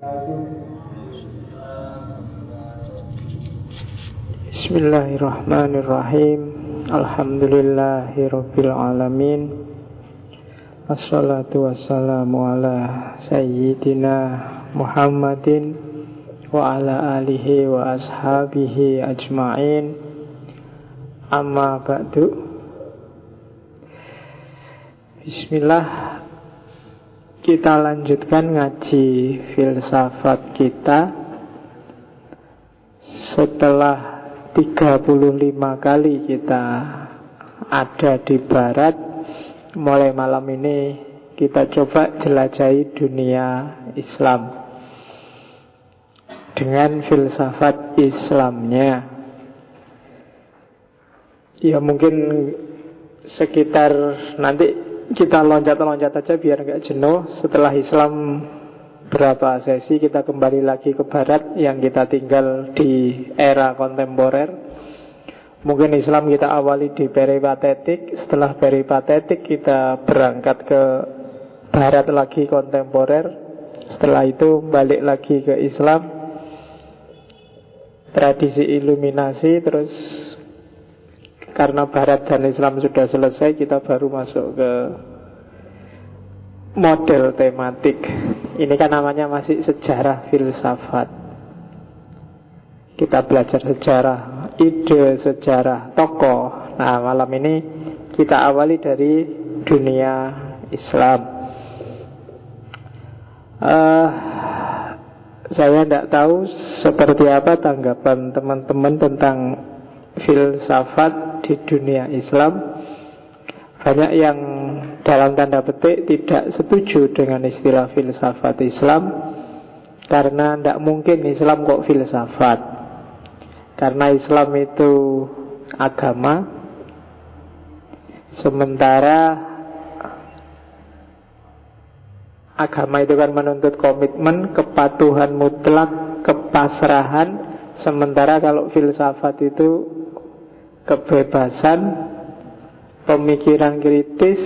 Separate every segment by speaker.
Speaker 1: Bismillahirrahmanirrahim. Alhamdulillahirabbil alamin. Wassalatu wassalamu ala sayyidina Muhammadin wa ala alihi wa ashabihi ajma'in. Amma ba'du. Bismillah. Kita lanjutkan ngaji filsafat kita setelah 35 kali kita ada di barat. Mulai malam ini kita coba jelajahi dunia Islam dengan filsafat Islamnya. Ya mungkin sekitar nanti kita loncat-loncat aja biar nggak jenuh. Setelah Islam berapa sesi kita kembali lagi ke barat yang kita tinggal di era kontemporer. Mungkin Islam kita awali di peripatetik. Setelah peripatetik kita berangkat ke barat lagi kontemporer. Setelah itu balik lagi ke Islam, tradisi iluminasi. Terus karena barat dan Islam sudah selesai, kita baru masuk ke model tematik. Ini kan namanya masih sejarah filsafat. Kita belajar sejarah ide, sejarah tokoh. Nah, malam ini kita awali dari dunia Islam. Saya tidak tahu seperti apa tanggapan teman-teman tentang filsafat di dunia Islam. Banyak yang dalam tanda petik tidak setuju dengan istilah filsafat Islam, karena tidak mungkin Islam kok filsafat. Karena Islam itu agama, sementara agama itu kan menuntut komitmen, kepatuhan mutlak, kepasrahan. Sementara kalau filsafat itu kebebasan, pemikiran kritis,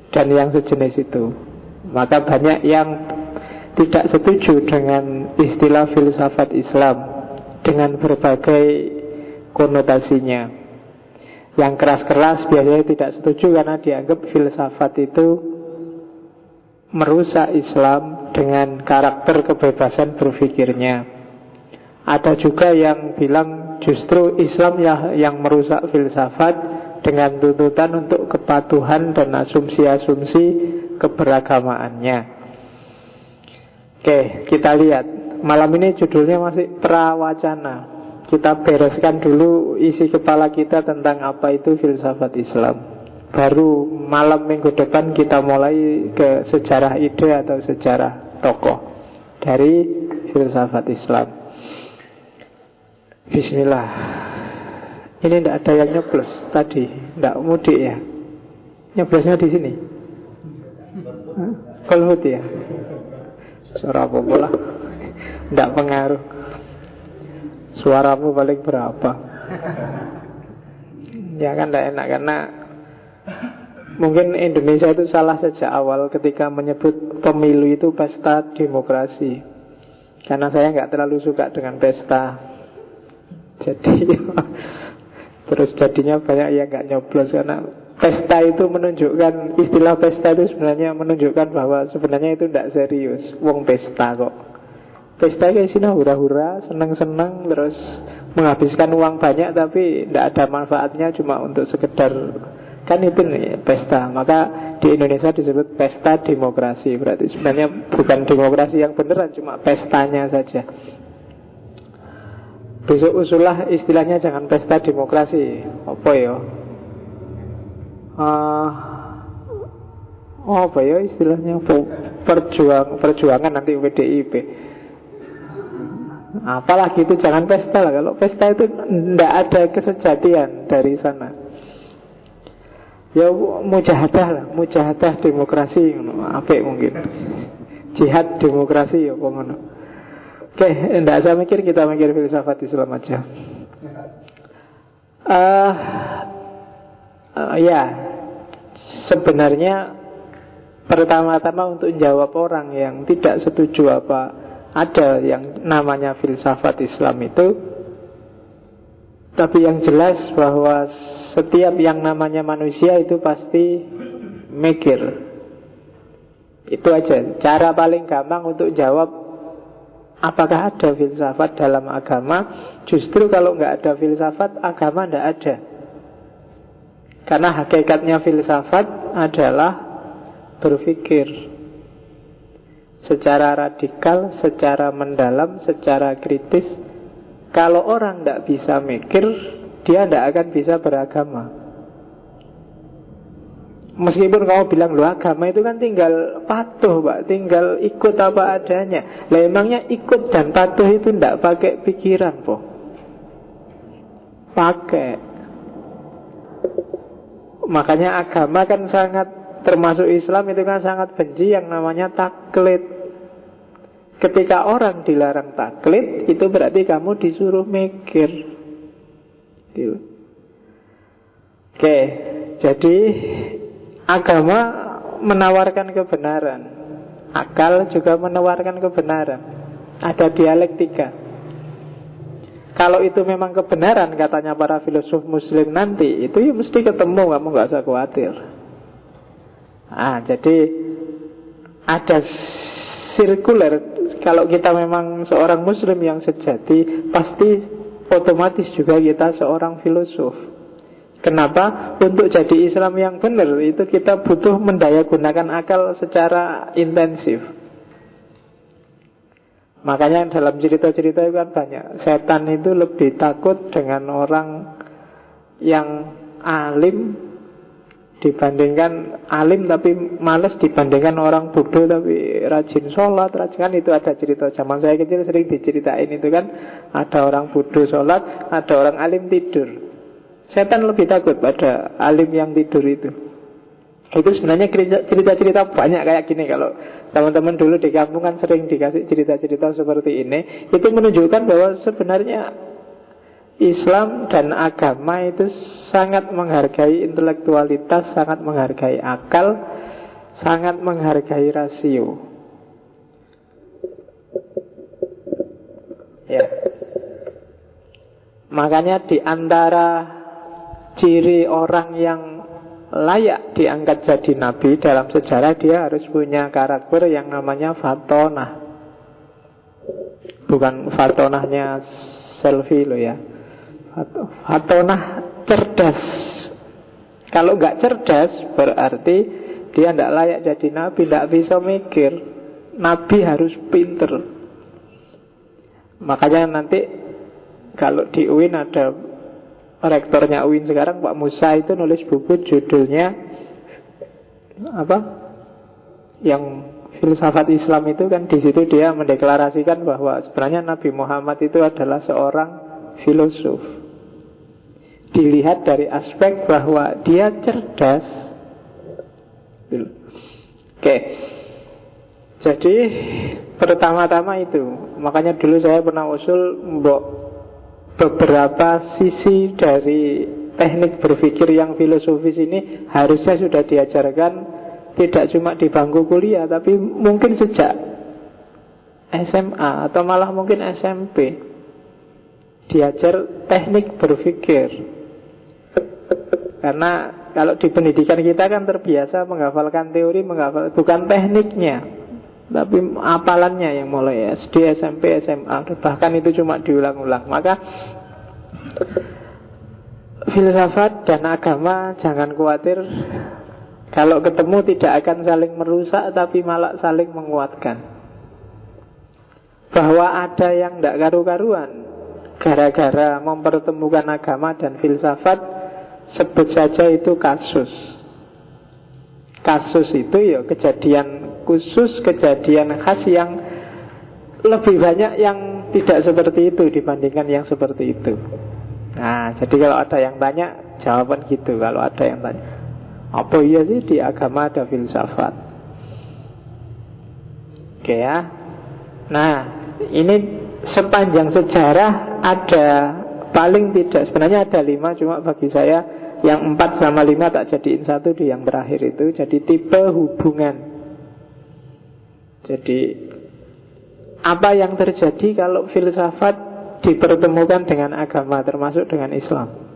Speaker 1: dan yang sejenis itu. Maka banyak yang tidak setuju dengan istilah filsafat Islam dengan berbagai konotasinya. Yang keras-keras biasanya tidak setuju karena dianggap filsafat itu merusak Islam dengan karakter kebebasan berpikirnya. Ada juga yang bilang justru Islam yang merusak filsafat dengan tuntutan untuk kepatuhan dan asumsi-asumsi keberagamaannya. Oke, kita lihat. Malam ini judulnya masih prawacana. Kita bereskan dulu isi kepala kita tentang apa itu filsafat Islam. Baru malam minggu depan kita mulai ke sejarah ide atau sejarah tokoh dari filsafat Islam. Bismillah. Ini tidak ada yang nyoblos tadi, tidak mudik ya. Nyoblosnya di sini. Kolhut ya. Suara apa pula? Tidak pengaruh. Suaramu paling berapa? Ya kan tidak enak karena mungkin Indonesia itu salah sejak awal ketika menyebut pemilu itu pesta demokrasi. Karena saya nggak terlalu suka dengan pesta. Jadi terus jadinya banyak yang nggak nyoblos karena pesta itu menunjukkan, istilah pesta itu sebenarnya menunjukkan bahwa sebenarnya itu tidak serius. Wong pesta kok. Pesta kayak sini hura-hura, senang-senang, terus menghabiskan uang banyak tapi tidak ada manfaatnya, cuma untuk sekedar, kan itu nih pesta. Maka di Indonesia disebut pesta demokrasi. Berarti sebenarnya bukan demokrasi yang beneran, cuma pestanya saja. Besok usulah istilahnya jangan pesta demokrasi. Apa ya? Apa ya istilahnya? Perjuangan nanti PDIP. Apalagi itu jangan pesta lah. Kalau pesta itu tidak ada kesejatian dari sana. Ya mujahadah lah, mujahadah demokrasi. Apa mungkin? Jihad demokrasi ya ngono. Oke, tidak saya mikir, kita mikir filsafat Islam aja. Ya, sebenarnya pertama-tama untuk jawab orang yang tidak setuju ada yang namanya filsafat Islam itu. Tapi yang jelas bahwa setiap yang namanya manusia itu pasti mikir. Itu aja cara paling gampang untuk jawab apakah ada filsafat dalam agama. Justru kalau nggak ada filsafat, agama nggak ada. Karena hakikatnya filsafat adalah berpikir secara radikal, secara mendalam, secara kritis. Kalau orang tidak bisa mikir, dia tidak akan bisa beragama. Meskipun kamu bilang, loh agama itu kan tinggal patuh Pak, tinggal ikut apa adanya. Lah emangnya ikut dan patuh itu tidak pakai pikiran po? Pakai. Makanya agama kan sangat, termasuk Islam itu kan sangat benci yang namanya taklid. Ketika orang dilarang taklid, itu berarti kamu disuruh mikir. Gitu. Oke, jadi agama menawarkan kebenaran, akal juga menawarkan kebenaran. Ada dialektika. Kalau itu memang kebenaran katanya para filosof muslim nanti, itu ya mesti ketemu, kamu gak usah khawatir. Jadi ada sirkuler. Kalau kita memang seorang muslim yang sejati, pasti otomatis juga kita seorang filosof. Kenapa? Untuk jadi Islam yang benar itu kita butuh mendayagunakan akal secara intensif. Makanya dalam cerita-cerita itu kan banyak. Setan itu lebih takut dengan orang yang alim dibandingkan alim tapi malas, dibandingkan orang bodoh tapi rajin sholat, rajin. Kan itu ada cerita zaman saya kecil sering diceritain itu kan. Ada orang bodoh sholat, ada orang alim tidur. Setan lebih takut pada alim yang tidur itu. Itu sebenarnya cerita-cerita banyak kayak gini. Kalau teman-teman dulu di kampung kan sering dikasih cerita-cerita seperti ini. Itu menunjukkan bahwa sebenarnya Islam dan agama itu sangat menghargai intelektualitas, sangat menghargai akal, sangat menghargai rasio. Ya. Makanya di antara ciri orang yang layak diangkat jadi nabi dalam sejarah, dia harus punya karakter yang namanya fatonah. Bukan fatonahnya selfie loh ya. Fatonah cerdas. Kalau nggak cerdas berarti dia tidak layak jadi nabi, tidak bisa mikir. Nabi harus pinter. Makanya nanti kalau di UIN ada rektornya UIN sekarang, Pak Musa, itu nulis buku judulnya apa? Yang filsafat Islam itu kan, di situ dia mendeklarasikan bahwa sebenarnya Nabi Muhammad itu adalah seorang filosof. Dilihat dari aspek bahwa dia cerdas. Oke. Jadi pertama-tama itu, makanya dulu saya pernah usul beberapa sisi dari teknik berpikir yang filosofis ini harusnya sudah diajarkan tidak cuma di bangku kuliah, tapi mungkin sejak SMA atau malah mungkin SMP. Diajar teknik berpikir. Karena kalau di pendidikan kita kan terbiasa menghafalkan teori, bukan tekniknya, tapi apalannya yang mulai SD, SMP, SMA. Bahkan itu cuma diulang-ulang. Maka filsafat dan agama jangan khawatir, kalau ketemu tidak akan saling merusak, tapi malah saling menguatkan. Bahwa ada yang tidak karu-karuan gara-gara mempertemukan agama dan filsafat, sebut saja itu kasus. Kasus itu ya kejadian khusus, kejadian khas yang lebih banyak yang tidak seperti itu dibandingkan yang seperti itu. Nah, jadi kalau ada yang tanya, jawaban gitu. Kalau ada yang tanya, apa iya sih di agama ada filsafat? Oke ya. Nah, ini sepanjang sejarah ada paling tidak, sebenarnya ada 5, cuma bagi saya yang 4 sama 5 tak jadiin satu di yang terakhir itu. Jadi tipe hubungan. Jadi apa yang terjadi kalau filsafat dipertemukan dengan agama, termasuk dengan Islam?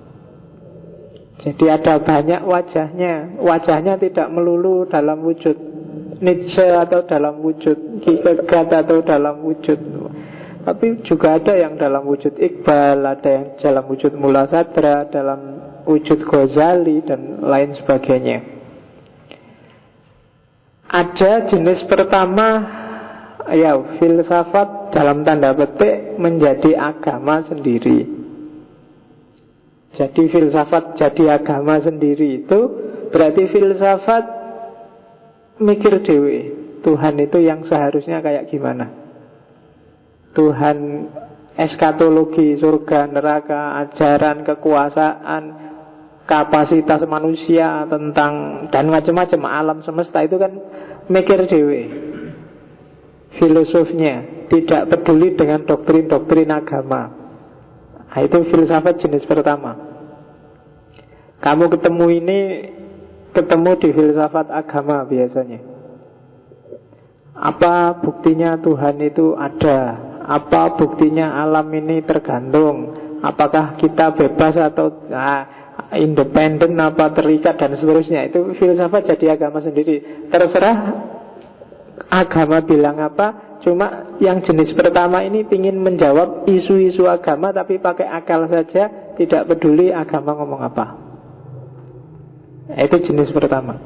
Speaker 1: Jadi ada banyak wajahnya. Wajahnya tidak melulu dalam wujud Nietzsche atau dalam wujud Kierkegaard atau dalam wujud, tapi juga ada yang dalam wujud Iqbal, ada yang dalam wujud Mullah Sadra, dalam wujud Ghazali dan lain sebagainya. Ada jenis pertama, ya filsafat dalam tanda petik menjadi agama sendiri. Jadi filsafat jadi agama sendiri itu berarti filsafat mikir dewe, Tuhan itu yang seharusnya kayak gimana, Tuhan eskatologi, surga, neraka, ajaran, kekuasaan, kapasitas manusia tentang dan macam-macam alam semesta itu kan mikir dewe. Filosofnya tidak peduli dengan doktrin-doktrin agama. Nah, itu filsafat jenis pertama. Kamu ketemu di filsafat agama biasanya. Apa buktinya Tuhan itu ada? Apa buktinya alam ini tergantung? Apakah kita bebas atau independen, apa terikat dan seterusnya? Itu filsafat jadi agama sendiri. Terserah agama bilang apa. Cuma yang jenis pertama ini ingin menjawab isu-isu agama tapi pakai akal saja, tidak peduli agama ngomong apa. Itu jenis pertama.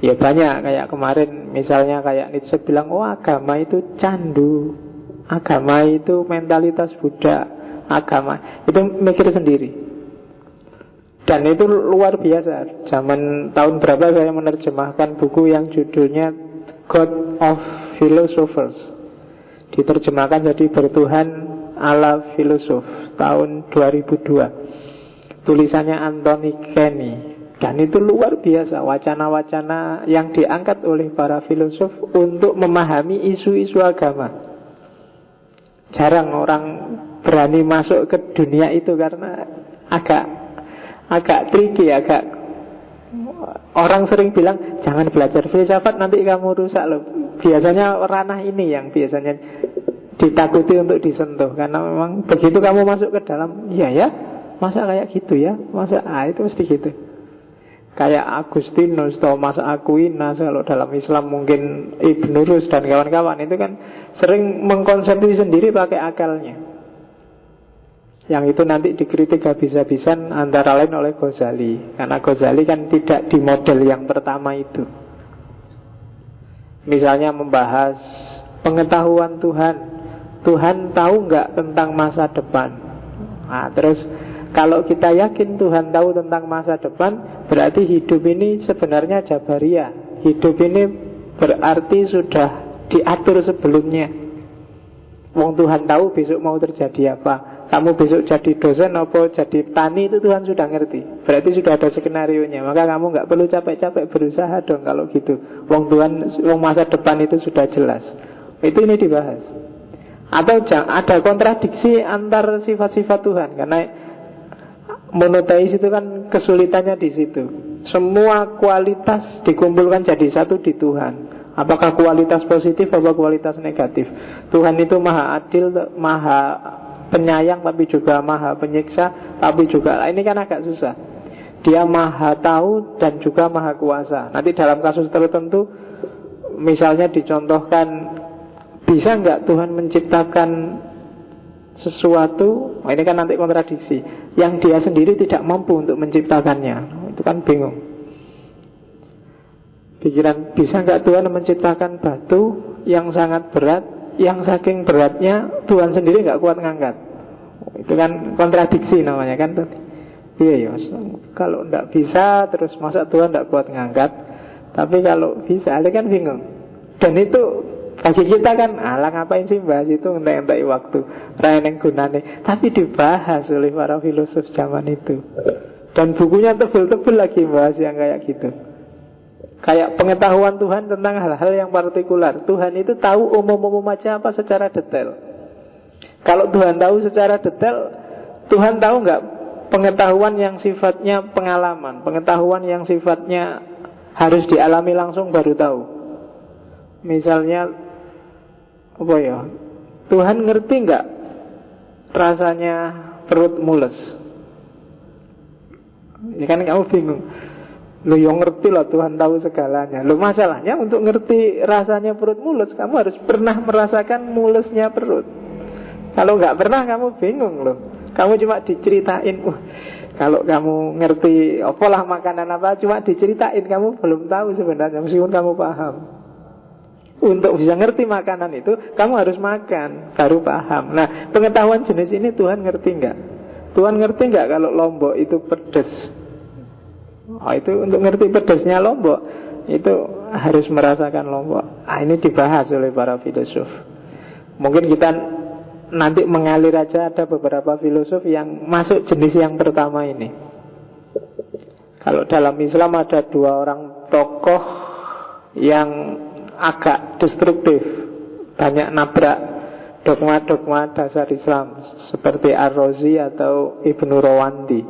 Speaker 1: Ya banyak, kayak kemarin misalnya kayak Nietzsche bilang, oh agama itu candu, agama itu mentalitas Buddha, agama itu mikir sendiri. Dan itu luar biasa. Zaman tahun berapa saya menerjemahkan buku yang judulnya God of Philosophers, diterjemahkan jadi Bertuhan ala Filosof, tahun 2002. Tulisannya Anthony Kenny. Dan itu luar biasa, wacana-wacana yang diangkat oleh para filosof untuk memahami isu-isu agama. Jarang orang berani masuk ke dunia itu karena agak tricky, orang sering bilang jangan belajar filsafat nanti kamu rusak loh. Biasanya ranah ini yang biasanya ditakuti untuk disentuh, karena memang begitu kamu masuk ke dalam, ya masa kayak gitu ya, masa itu mesti gitu. Kayak Agustinus, Thomas Aquinas, kalau dalam Islam mungkin Ibnu Rus dan kawan-kawan itu kan sering mengkonsepsi sendiri pakai akalnya. Yang itu nanti dikritik habis-habisan antara lain oleh Ghazali, karena Ghazali kan tidak di model yang pertama itu. Misalnya membahas pengetahuan Tuhan, Tuhan tahu nggak tentang masa depan. Nah, terus kalau kita yakin Tuhan tahu tentang masa depan, berarti hidup ini sebenarnya Jabariyah. Hidup ini berarti sudah diatur sebelumnya. Wong Tuhan tahu besok mau terjadi apa. Kamu besok jadi dosen apa jadi tani, itu Tuhan sudah ngerti. Berarti sudah ada skenarionya. Maka kamu nggak perlu capek-capek berusaha dong kalau gitu. Wong masa depan itu sudah jelas. Itu ini dibahas. Atau ada kontradiksi antar sifat-sifat Tuhan, karena monoteis itu kan kesulitannya di situ. Semua kualitas dikumpulkan jadi satu di Tuhan. Apakah kualitas positif atau kualitas negatif? Tuhan itu maha adil, maha penyayang, tapi juga maha penyiksa, tapi juga ini kan agak susah. Dia maha tahu dan juga maha kuasa. Nanti dalam kasus tertentu, misalnya dicontohkan, bisa nggak Tuhan menciptakan sesuatu, ini kan nanti kontradiksi, yang dia sendiri tidak mampu untuk menciptakannya. Itu kan bingung. Pikiran, bisa nggak Tuhan menciptakan batu yang sangat berat, yang saking beratnya Tuhan sendiri nggak kuat ngangkat? Itu kan kontradiksi namanya kan. Iya, kalau nggak bisa, terus masa Tuhan nggak kuat ngangkat? Tapi kalau bisa, itu kan bingung. Dan itu bagi kita kan, alah ngapain sih bahas itu, ngentai waktu, rayaneng gunane. Tapi dibahas oleh para filosof zaman itu. Dan bukunya tebel-tebel lagi bahas yang kayak gitu. Kayak pengetahuan Tuhan tentang hal-hal yang partikular. Tuhan itu tahu umum-umum aja apa secara detail. Kalau Tuhan tahu secara detail, Tuhan tahu nggak pengetahuan yang sifatnya pengalaman, pengetahuan yang sifatnya harus dialami langsung baru tahu. Misalnya apa ya, Tuhan ngerti nggak rasanya perut mules? Ya kan kamu bingung. Lu yang ngerti lah, Tuhan tahu segalanya. Lu masalahnya untuk ngerti rasanya perut mules, kamu harus pernah merasakan mulesnya perut. Kalau nggak pernah kamu bingung loh. Kamu cuma diceritain, kalau kamu ngerti apalah makanan apa, cuma diceritain, kamu belum tahu sebenarnya meskipun kamu paham. Untuk bisa ngerti makanan itu, kamu harus makan baru paham. Nah, pengetahuan jenis ini Tuhan ngerti nggak? Tuhan ngerti nggak kalau lombok itu pedes? Oh, itu untuk ngerti pedesnya lombok itu harus merasakan lombok. Ini dibahas oleh para filosof. Mungkin kita nanti mengalir aja, ada beberapa filosof yang masuk jenis yang pertama ini. Kalau dalam Islam ada dua orang tokoh yang agak destruktif, banyak nabrak dogma-dogma dasar Islam, seperti Ar-Razi atau Ibnu Rawanti.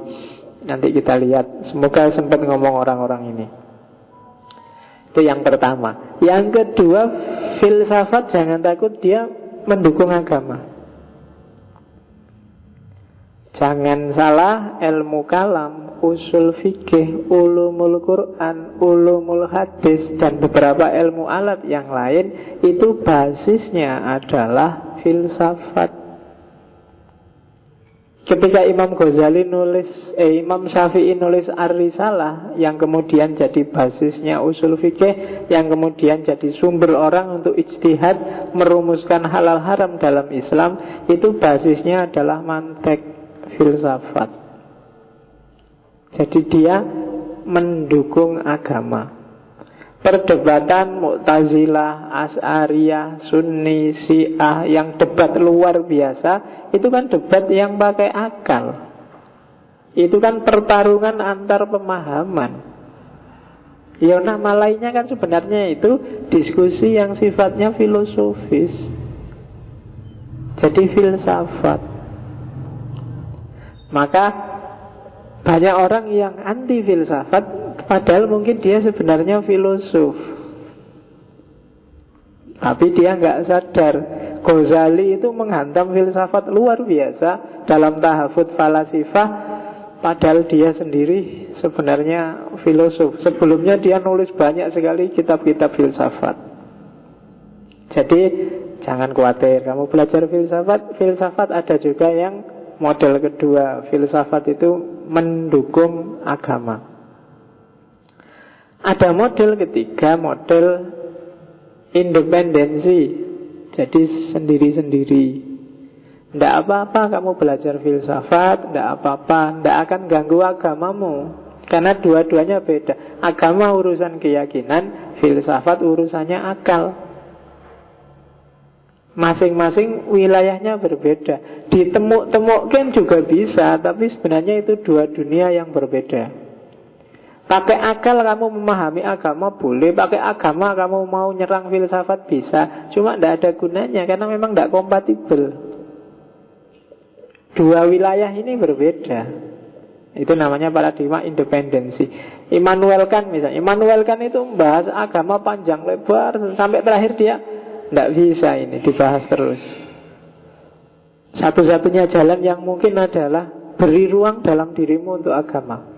Speaker 1: Nanti kita lihat. Semoga sempat ngomong orang-orang ini. Itu yang pertama. Yang kedua, filsafat jangan takut dia mendukung agama. Jangan salah, ilmu kalam, usul fikih, ulumul Quran, ulumul hadis, dan beberapa ilmu alat yang lain, itu basisnya adalah filsafat. Ketika Imam Ghazali nulis, Imam Syafi'i nulis Ar-Risalah, yang kemudian jadi basisnya usul fikih, yang kemudian jadi sumber orang untuk ijtihad merumuskan halal haram dalam Islam, itu basisnya adalah mantek, filsafat. Jadi dia mendukung agama. Perdebatan Mu'tazilah, Asy'ariyah, Sunni, Syiah yang debat luar biasa, itu kan debat yang pakai akal. Itu kan pertarungan antar pemahaman. Ya nama lainnya kan sebenarnya itu diskusi yang sifatnya filosofis. Jadi filsafat. Maka banyak orang yang anti filsafat, padahal mungkin dia sebenarnya filosof, tapi dia nggak sadar. Ghazali itu menghantam filsafat luar biasa dalam tahafut falasifah, padahal dia sendiri sebenarnya filosof. Sebelumnya dia nulis banyak sekali kitab-kitab filsafat. Jadi jangan khawatir, kamu belajar filsafat. Filsafat ada juga yang model kedua, filsafat itu mendukung agama. Ada model ketiga, model independensi. Jadi sendiri-sendiri. Tidak apa-apa kamu belajar filsafat, tidak apa-apa, tidak akan ganggu agamamu. Karena dua-duanya beda. Agama urusan keyakinan, filsafat urusannya akal. Masing-masing wilayahnya berbeda. Ditemuk-temukkan juga bisa, tapi sebenarnya itu dua dunia yang berbeda. Pakai akal kamu memahami agama boleh, pakai agama kamu mau nyerang filsafat bisa. Cuma tidak ada gunanya karena memang tidak kompatibel. Dua wilayah ini berbeda. Itu namanya paradigma independensi. Immanuel Kant misalnya, Immanuel Kant itu membahas agama panjang lebar sampai terakhir dia tidak bisa ini dibahas terus. Satu-satunya jalan yang mungkin adalah beri ruang dalam dirimu untuk agama.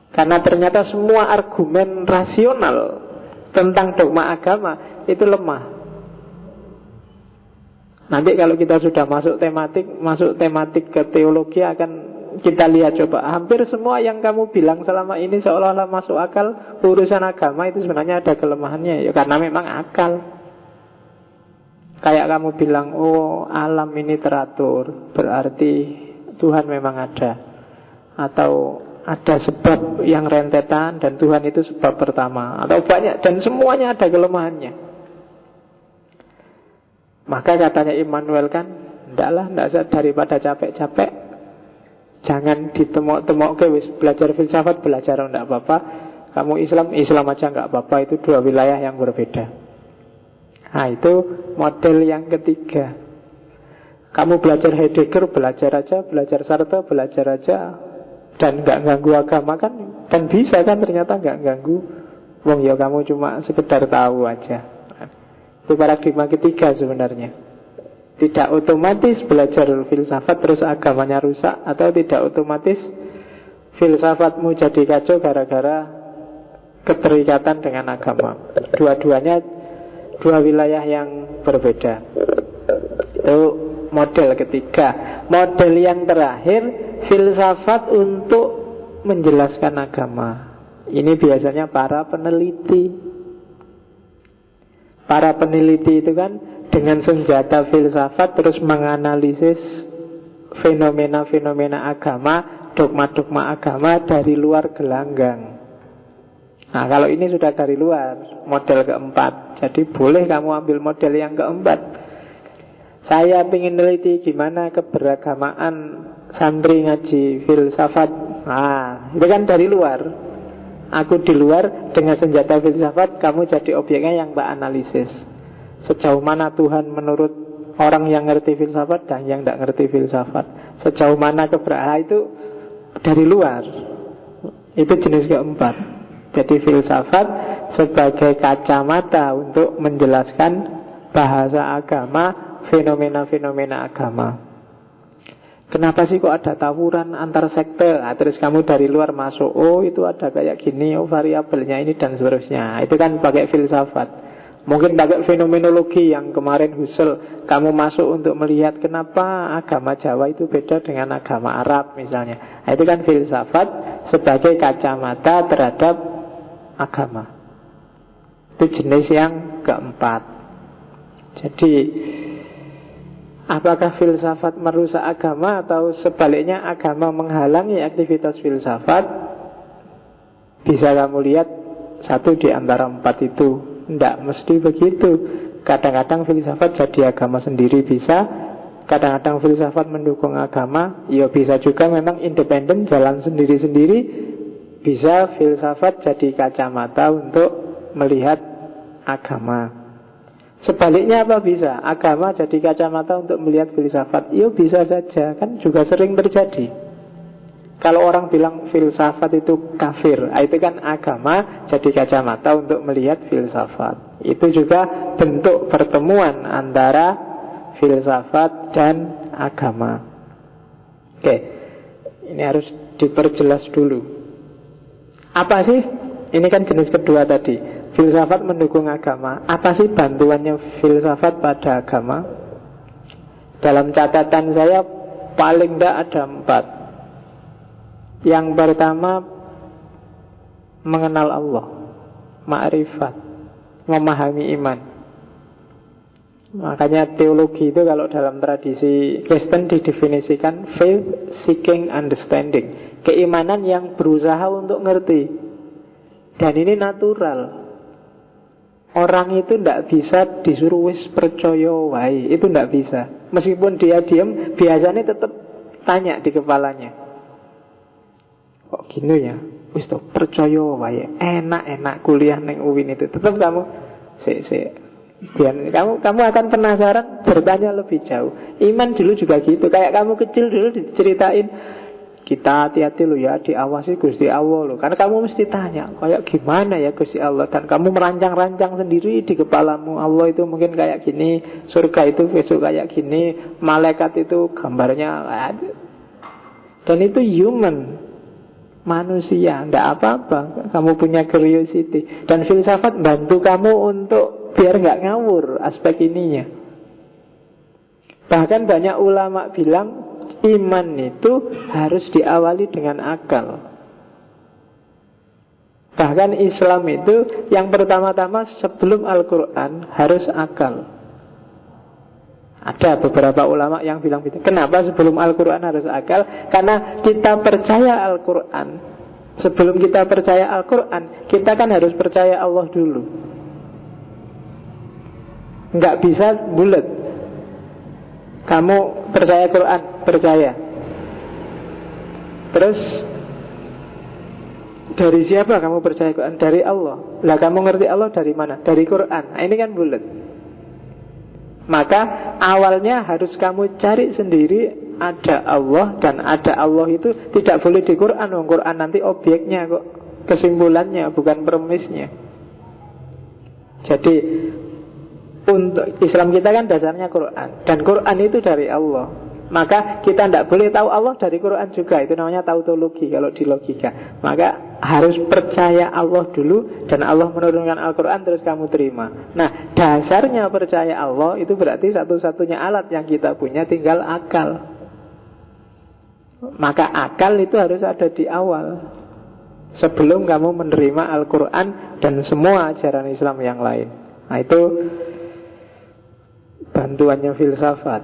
Speaker 1: Karena ternyata semua argumen rasional tentang dogma agama itu lemah. Nanti kalau kita sudah masuk tematik ke teologi akan kita lihat coba. Hampir semua yang kamu bilang selama ini seolah-olah masuk akal, urusan agama itu sebenarnya ada kelemahannya. Ya karena memang akal. Kayak kamu bilang, oh alam ini teratur, berarti Tuhan memang ada. Atau ada sebab yang rentetan dan Tuhan itu sebab pertama. Atau banyak, dan semuanya ada kelemahannya. Maka katanya Immanuel kan, tidak usah daripada capek-capek, jangan ditemok-temok ke belajar filsafat, belajar tidak apa-apa. Kamu Islam aja nggak apa-apa. Itu dua wilayah yang berbeda. Nah itu model yang ketiga. Kamu belajar Heidegger, belajar aja. Belajar Sartre, belajar aja. Dan gak ganggu agama kan. Dan bisa kan ternyata gak ganggu. Wong ya kamu cuma sekedar tahu aja. Itu paradigma ketiga sebenarnya. Tidak otomatis belajar filsafat terus agamanya rusak, atau tidak otomatis filsafatmu jadi kacau gara-gara keterikatan dengan agama. Dua-duanya dua wilayah yang berbeda. Itu model ketiga. Model yang terakhir, filsafat untuk menjelaskan agama. Ini biasanya para peneliti. Para peneliti itu kan dengan senjata filsafat terus menganalisis fenomena-fenomena agama, dogma-dogma agama dari luar gelanggang. Nah, kalau ini sudah dari luar, model keempat. Jadi boleh kamu ambil model yang keempat. Saya ingin neliti gimana keberagamaan santri ngaji filsafat. Nah, itu kan dari luar. Aku di luar dengan senjata filsafat, kamu jadi objeknya yang tak analisis. Sejauh mana Tuhan menurut orang yang ngerti filsafat dan yang tidak ngerti filsafat. Sejauh mana itu dari luar. Itu jenis keempat. Jadi filsafat sebagai kacamata untuk menjelaskan bahasa agama, fenomena-fenomena agama. Kenapa sih kok ada tawuran antar sekte? Nah, terus kamu dari luar masuk, oh itu ada kayak gini, oh variabelnya ini dan seterusnya. Itu kan pakai filsafat. Mungkin pakai fenomenologi yang kemarin Husserl, kamu masuk untuk melihat kenapa agama Jawa itu beda dengan agama Arab misalnya. Nah, itu kan filsafat sebagai kacamata terhadap agama. Itu jenis yang keempat. Jadi apakah filsafat merusak agama atau sebaliknya agama menghalangi aktivitas filsafat? Bisa kamu lihat satu di antara empat itu. Tidak mesti begitu. Kadang-kadang filsafat jadi agama sendiri bisa. Kadang-kadang filsafat mendukung agama. Ya bisa juga memang independen, jalan sendiri-sendiri. Bisa filsafat jadi kacamata untuk melihat agama. Sebaliknya apa bisa? Agama jadi kacamata untuk melihat filsafat. Ya bisa saja, kan juga sering terjadi. Kalau orang bilang filsafat itu kafir, itu kan agama jadi kacamata untuk melihat filsafat. Itu juga bentuk pertemuan antara filsafat dan agama. Oke, ini harus diperjelas dulu. Apa sih? Ini kan jenis kedua tadi. Filsafat mendukung agama. Apa sih bantuannya filsafat pada agama? Dalam catatan saya paling tidak ada 4. Yang pertama, mengenal Allah, ma'rifat, memahami iman. Makanya teologi itu kalau dalam tradisi Kristen didefinisikan faith seeking understanding, keimanan yang berusaha untuk ngerti. Dan ini natural. Orang itu tidak bisa disuruh wis percaya wae, itu tidak bisa. Meskipun dia diam, biasanya tetap tanya di kepalanya. Kok gini ya? Wis toh percaya wae, enak-enak kuliah neng UIN itu. Tetap kamu kamu akan penasaran, bertanya lebih jauh. Iman dulu juga gitu. Kayak kamu kecil dulu diceritain, kita hati-hati lo ya, diawasi Gusti Allah lo. Karena kamu mesti tanya, kayak gimana ya Gusti Allah. Dan kamu merancang-rancang sendiri di kepalamu. Allah itu mungkin kayak gini, surga itu besok kayak gini, malaikat itu gambarnya. Dan itu human, manusia, tidak apa-apa. Kamu punya curiosity. Dan filsafat bantu kamu untuk biar nggak ngawur aspek ininya. Bahkan banyak ulama bilang iman itu harus diawali dengan akal. Bahkan Islam itu yang pertama-tama sebelum Al-Quran harus akal. Ada beberapa ulama yang bilang begitu. Kenapa sebelum Al-Quran harus akal? Karena kita percaya Al-Quran. Sebelum kita percaya Al-Quran, kita kan harus percaya Allah dulu. Nggak bisa bulat. Kamu percaya Quran, percaya. Terus dari siapa kamu percaya Quran? Dari Allah. Lah kamu ngerti Allah dari mana? Dari Quran. Nah, ini kan bulat. Maka awalnya harus kamu cari sendiri ada Allah, dan ada Allah itu tidak boleh di Quran. Quran nanti objeknya kok, kesimpulannya bukan premisnya. Jadi Untuk Islam kita kan dasarnya Quran, dan Quran itu dari Allah. Maka kita tidak boleh tahu Allah dari Quran juga. Itu namanya tautologi kalau di logika. Maka harus percaya Allah dulu, dan Allah menurunkan Al-Quran terus kamu terima. Nah, dasarnya percaya Allah itu berarti satu-satunya alat yang kita punya tinggal akal. Maka akal itu harus ada di awal, sebelum kamu menerima Al-Quran dan semua ajaran Islam yang lain. Nah, itu bantuannya filsafat.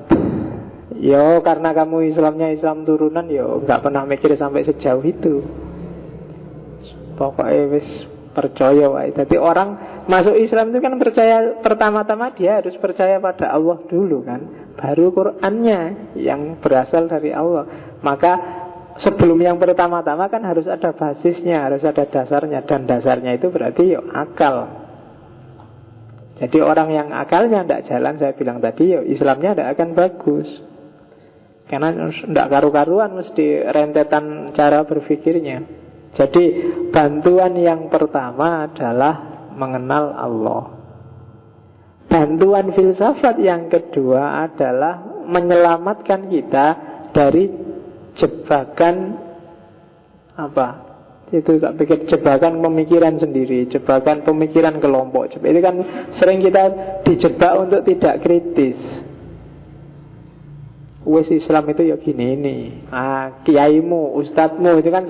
Speaker 1: Yo, karena kamu Islamnya Islam turunan, yo nggak pernah mikir sampai sejauh itu. Pokoknya wis percaya wae. Jadi orang masuk Islam itu kan percaya, pertama-tama dia harus percaya pada Allah dulu kan, baru Qur'annya yang berasal dari Allah. Maka sebelum yang pertama-tama kan harus ada basisnya, harus ada dasarnya, dan dasarnya itu berarti yo akal. Jadi orang yang akalnya tidak jalan, saya bilang tadi, yo Islamnya tidak akan bagus. Karena tidak karu-karuan mesti rentetan cara berpikirnya. Jadi bantuan yang pertama adalah mengenal Allah. Bantuan filsafat yang kedua adalah menyelamatkan kita dari jebakan apa? Itu tak pikir jebakan pemikiran sendiri, jebakan pemikiran kelompok. Itu kan sering kita dijebak untuk tidak kritis. Wes Islam itu ya gini ini, kiaimu, ustadzmu itu kan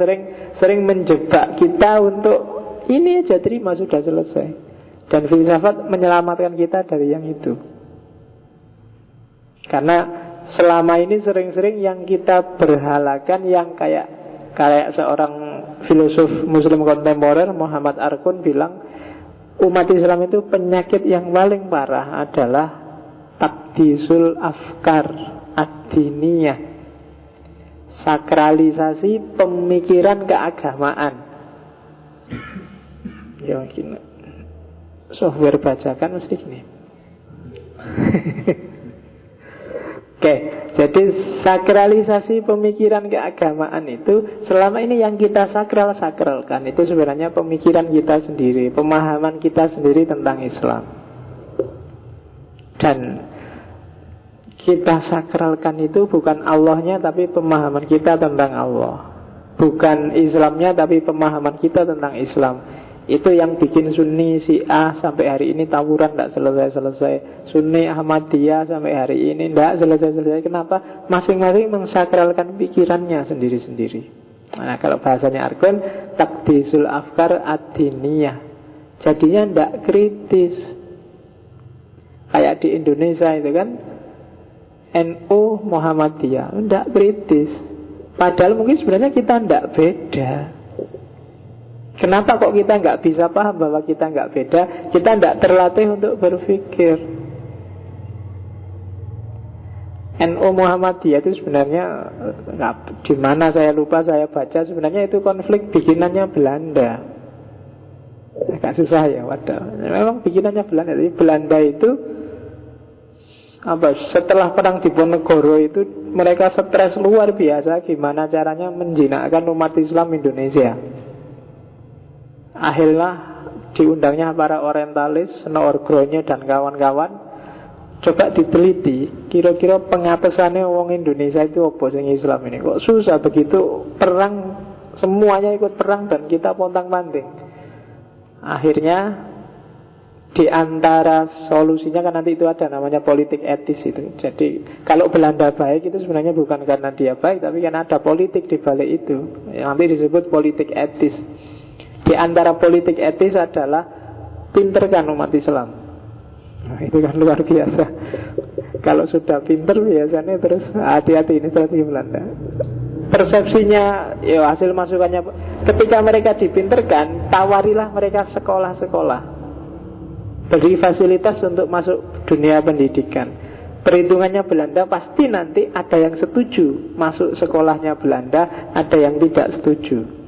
Speaker 1: sering menjebak kita untuk ini aja terima sudah selesai. Dan filsafat menyelamatkan kita dari yang itu. Karena selama ini sering-sering yang kita berhalakan yang kayak seorang filosof Muslim kontemporer Muhammad Arkun bilang, umat Islam itu penyakit yang paling parah adalah takdisul afkar ad-diniyah, sakralisasi pemikiran keagamaan. Ya mungkin software bacakan mesti gini. Oke, jadi sakralisasi pemikiran keagamaan itu selama ini yang kita sakralkan itu sebenarnya pemikiran kita sendiri, pemahaman kita sendiri tentang Islam. Dan kita sakralkan itu bukan Allahnya tapi pemahaman kita tentang Allah, bukan Islamnya tapi pemahaman kita tentang Islam. Itu yang bikin Sunni Syiah sampai hari ini tawuran tidak selesai-selesai, Sunni Ahmadiyah sampai hari ini tidak selesai-selesai. Kenapa? Masing-masing mensakralkan pikirannya sendiri-sendiri. Nah, kalau bahasanya Arkun, takdisul afkar ad-diniyah, jadinya tidak kritis. Kayak di Indonesia itu kan NU Muhammadiyah, tidak kritis. Padahal mungkin sebenarnya kita tidak beda. Kenapa kok kita nggak bisa paham bahwa kita nggak beda? Kita tidak terlatih untuk berpikir. NU Muhammadiyah itu sebenarnya di mana saya lupa, saya baca sebenarnya itu konflik bikinannya Belanda. Agak susah ya, waduh. Memang bikinannya Belanda. Jadi Belanda itu setelah perang Diponegoro itu mereka stres luar biasa gimana caranya menjinakkan umat Islam Indonesia. Akhirnya diundangnya para orientalis, Snorgronye dan kawan-kawan, coba diteliti kira-kira pengapesannya orang Indonesia itu apa sing Islam ini. Kok susah begitu, perang semuanya ikut perang dan kita pontang-panting. Akhirnya di antara solusinya kan nanti itu ada namanya politik etis itu. Jadi kalau Belanda baik itu sebenarnya bukan karena dia baik, tapi karena ada politik di balik itu. Nanti disebut politik etis. Di antara politik etis adalah pinterkan umat Islam. Nah, itu kan luar biasa. Kalau sudah pinter biasanya terus hati-hati, ini strategi Belanda. Persepsinya, ya hasil masukannya, ketika mereka dipinterkan, tawarilah mereka sekolah-sekolah, beri fasilitas untuk masuk dunia pendidikan. Perhitungannya Belanda pasti nanti ada yang setuju masuk sekolahnya Belanda, ada yang tidak setuju.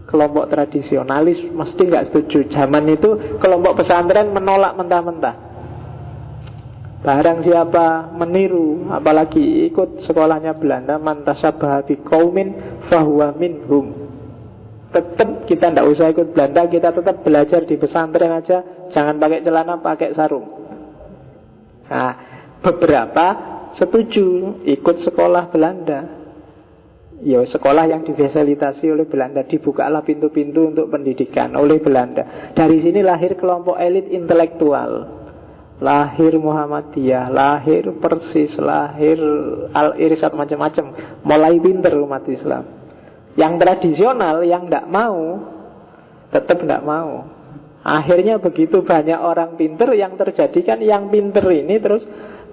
Speaker 1: Kelompok tradisionalis mesti nggak setuju. Zaman itu kelompok pesantren menolak mentah-mentah. Barang siapa meniru, apalagi ikut sekolahnya Belanda, man tasabbaha biqaumin fahuwa minhum. Tetap kita tidak usah ikut Belanda, kita tetap belajar di pesantren aja. Jangan pakai celana, pakai sarung. Nah, beberapa setuju ikut sekolah Belanda. Ya, sekolah yang difasilitasi oleh Belanda, dibukalah pintu-pintu untuk pendidikan oleh Belanda. Dari sini lahir kelompok elit intelektual. Lahir Muhammadiyah, lahir Persis, lahir Al-Irsyad, macam-macam. Mulai pinter umat Islam. Yang tradisional, yang tidak mau, tetap tidak mau. Akhirnya begitu banyak orang pinter, yang terjadi kan yang pinter ini terus,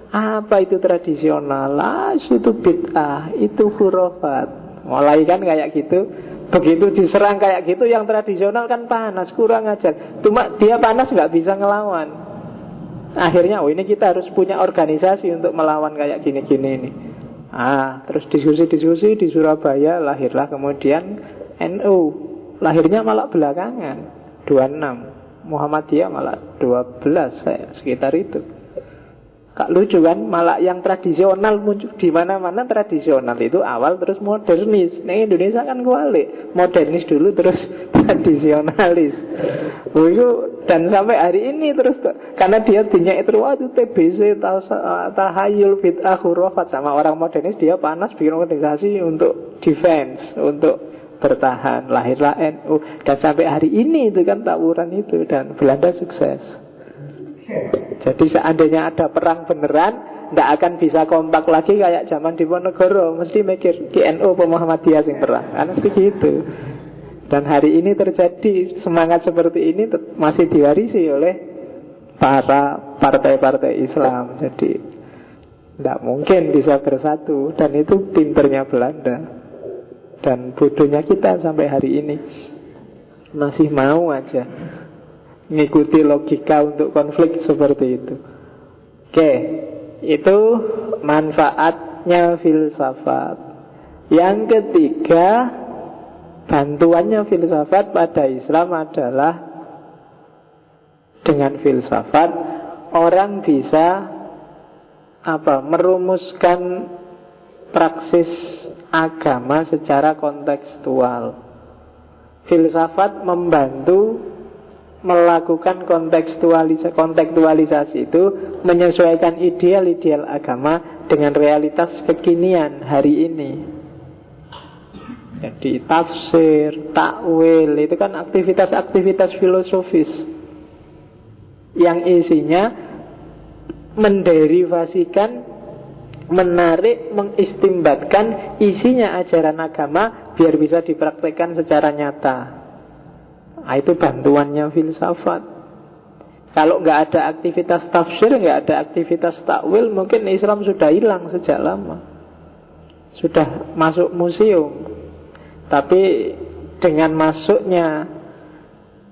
Speaker 1: apa itu tradisional? Itu bid'ah, itu khurafat. Mulai kan kayak gitu. Begitu diserang kayak gitu, yang tradisional kan panas, kurang ajar. Cuma dia panas nggak bisa ngelawan. Akhirnya ini kita harus punya organisasi untuk melawan kayak gini-gini ini. Terus diskusi-diskusi di Surabaya, lahirlah kemudian NU. Lahirnya malah belakangan 26, Muhammadiyah malah 12, sekitar itu. Kak lucu kan, malah yang tradisional muncul di mana-mana. Tradisional itu awal terus modernis. Nah, Indonesia kan kualik, modernis dulu terus tradisionalis. Dan sampai hari ini terus, karena dia dinyak itu TBC, tahayul, bid'ah, khurafat. Sama orang modernis dia panas bikin organisasi untuk defense, untuk bertahan. Lahirlah NU. Dan sampai hari ini itu kan tawuran itu, dan Belanda sukses. Jadi seandainya ada perang beneran, tidak akan bisa kompak lagi kayak zaman Diponegoro. Mesti mikir di NU Muhammadiyah yang perang, kan mesti gitu. Dan hari ini terjadi semangat seperti ini masih diwarisi oleh para partai-partai Islam. Jadi tidak mungkin bisa bersatu. Dan itu pinternya Belanda dan bodohnya kita sampai hari ini. Masih mau aja ngikuti logika untuk konflik seperti itu. Oke, itu manfaatnya filsafat. Yang ketiga, bantuannya filsafat pada Islam adalah dengan filsafat orang bisa merumuskan praksis agama secara kontekstual. Filsafat membantu melakukan kontekstualisasi itu, menyesuaikan ideal-ideal agama dengan realitas kekinian hari ini. Jadi tafsir, takwil itu kan aktivitas-aktivitas filosofis yang isinya menderivasikan, menarik, mengistimbatkan isinya ajaran agama biar bisa dipraktekkan secara nyata. Itu bantuannya filsafat. Kalau nggak ada aktivitas tafsir, nggak ada aktivitas takwil, mungkin Islam sudah hilang sejak lama, sudah masuk museum. Tapi dengan masuknya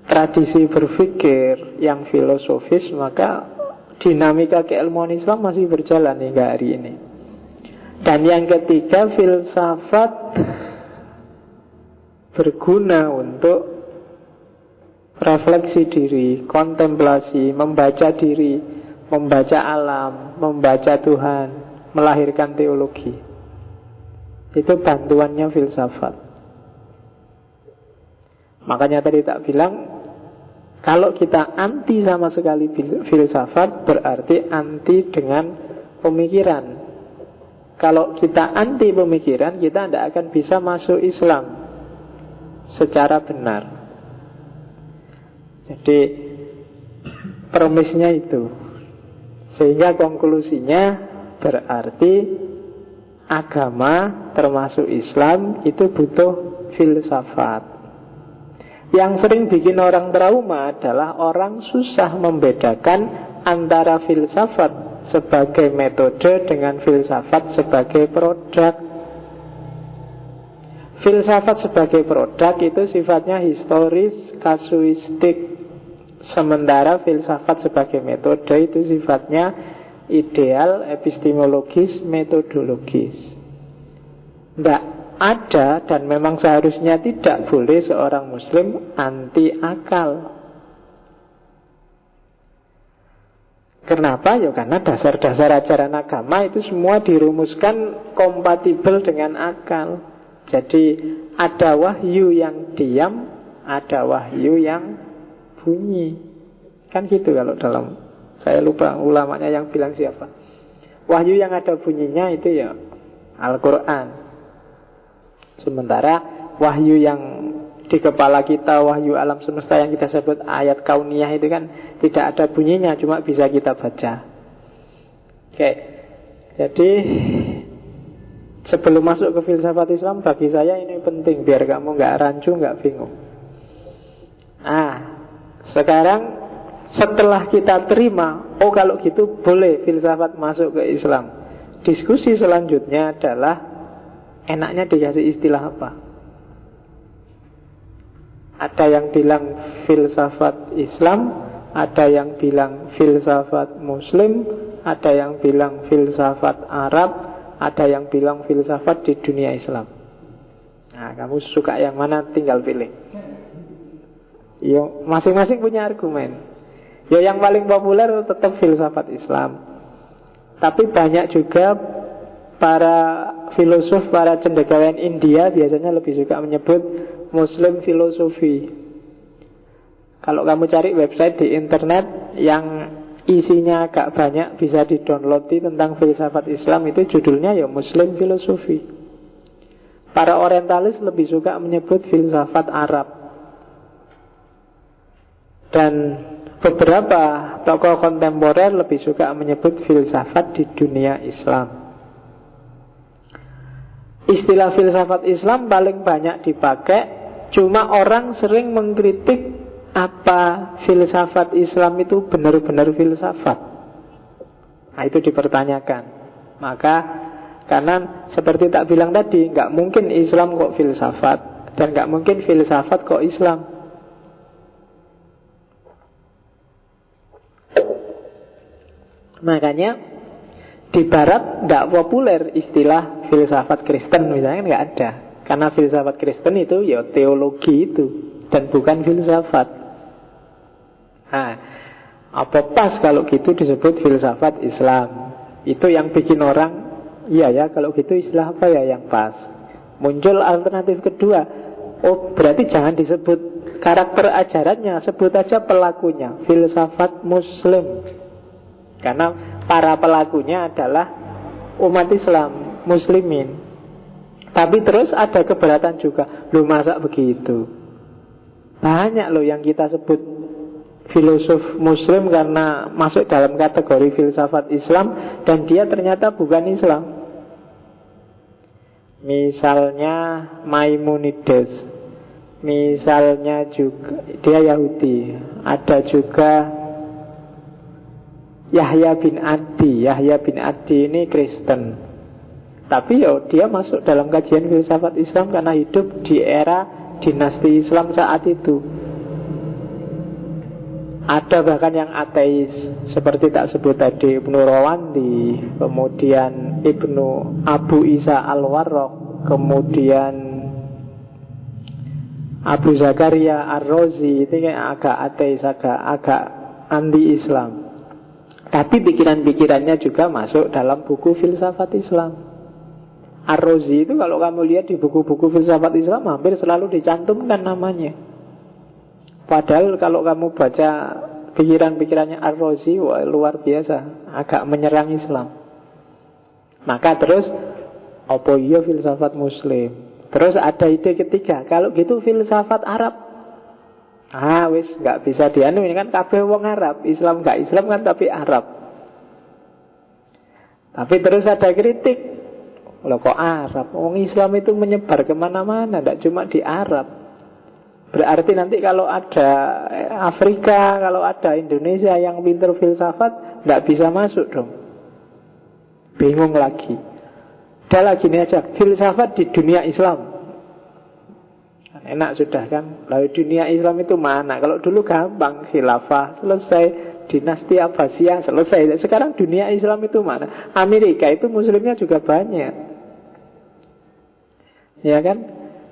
Speaker 1: tradisi berpikir yang filosofis, maka dinamika keilmuan Islam masih berjalan hingga hari ini. Dan yang ketiga, filsafat berguna untuk refleksi diri, kontemplasi, membaca diri, membaca alam, membaca Tuhan, melahirkan teologi. Itu bantuannya filsafat. Makanya tadi tak bilang, kalau kita anti sama sekali filsafat, berarti anti dengan pemikiran. Kalau kita anti pemikiran, kita tidak akan bisa masuk Islam secara benar. Jadi premisnya itu. Sehingga konklusinya berarti agama termasuk Islam itu butuh filsafat. Yang sering bikin orang trauma adalah orang susah membedakan antara filsafat sebagai metode dengan filsafat sebagai produk. Filsafat sebagai produk itu sifatnya historis, kasuistik. Sementara filsafat sebagai metode itu sifatnya ideal, epistemologis, metodologis. Tidak ada dan memang seharusnya tidak boleh seorang muslim anti akal. Kenapa? Ya karena dasar-dasar ajaran agama itu semua dirumuskan kompatibel dengan akal. Jadi ada wahyu yang diam, ada wahyu yang bunyi. Kan gitu kalau dalam Saya lupa ulamanya yang bilang siapa. Wahyu yang ada bunyinya itu ya Al-Quran. Sementara wahyu yang di kepala kita, wahyu alam semesta yang kita sebut ayat kauniyah itu kan tidak ada bunyinya, cuma bisa kita baca. Oke. Jadi sebelum masuk ke filsafat Islam, bagi saya ini penting biar kamu nggak rancu, nggak bingung. Sekarang setelah kita terima, oh kalau gitu boleh filsafat masuk ke Islam. Diskusi selanjutnya adalah enaknya dikasih istilah apa? Ada yang bilang filsafat Islam, ada yang bilang filsafat Muslim, ada yang bilang filsafat Arab, ada yang bilang filsafat di dunia Islam. Nah, kamu suka yang mana tinggal pilih. Yo, masing-masing punya argumen. Yo, yang paling populer tetap filsafat Islam. Tapi banyak juga para filosof, para cendekiawan India biasanya lebih suka menyebut Muslim filosofi. Kalau kamu cari website di internet yang isinya agak banyak, bisa di-download tentang filsafat Islam, itu judulnya ya Muslim filosofi. Para orientalis lebih suka menyebut filsafat Arab. Dan beberapa tokoh kontemporer lebih suka menyebut filsafat di dunia Islam. Istilah filsafat Islam paling banyak dipakai, cuma orang sering mengkritik apa filsafat Islam itu benar-benar filsafat. Nah, itu dipertanyakan. Maka karena seperti tak bilang tadi, nggak mungkin Islam kok filsafat, dan nggak mungkin filsafat kok Islam. Makanya di Barat tidak populer istilah filsafat Kristen misalnya, nggak ada. Karena filsafat Kristen itu ya teologi itu, dan bukan filsafat. Nah, apa pas kalau gitu disebut filsafat Islam? Itu yang bikin orang, iya ya kalau gitu istilah apa ya yang pas? Muncul alternatif kedua, oh berarti jangan disebut karakter ajarannya, sebut aja pelakunya, filsafat Muslim. Karena para pelakunya adalah umat Islam, muslimin. Tapi terus ada keberatan juga. Loh masa begitu? Banyak loh yang kita sebut filosof muslim karena masuk dalam kategori filsafat Islam, dan dia ternyata bukan Islam. Misalnya Maimonides, misalnya juga dia Yahudi. Ada juga Yahya bin Adi. Yahya bin Adi ini Kristen, tapi dia masuk dalam kajian filsafat Islam karena hidup di era dinasti Islam saat itu. Ada bahkan yang ateis, seperti tak sebut tadi Ibnu Rawandi, kemudian Ibnu Abu Isa Al-Warraq, kemudian Abu Zakaria Ar-Razi. Itu kayak agak ateis, agak anti-Islam. Tapi pikiran-pikirannya juga masuk dalam buku filsafat Islam. Ar-Razi itu kalau kamu lihat di buku-buku filsafat Islam hampir selalu dicantumkan namanya. Padahal kalau kamu baca pikiran-pikirannya Ar-Razi, wah, luar biasa, agak menyerang Islam. Maka terus, apa iya filsafat Muslim? Terus ada ide ketiga, kalau gitu filsafat Arab. Wis nggak bisa dianu, ini kan kabeh wong Arab, Islam nggak Islam kan tapi Arab. Tapi terus ada kritik, loh kok Arab? Wong Islam itu menyebar kemana-mana, tidak cuma di Arab. Berarti nanti kalau ada Afrika, kalau ada Indonesia yang pinter filsafat, tidak bisa masuk dong. Bingung lagi. Udah lagi ini aja, filsafat di dunia Islam. Enak sudah kan. Lalu dunia Islam itu mana? Kalau dulu gampang, khilafah selesai, dinasti Abbasiyah selesai. Sekarang dunia Islam itu mana? Amerika itu muslimnya juga banyak, ya kan?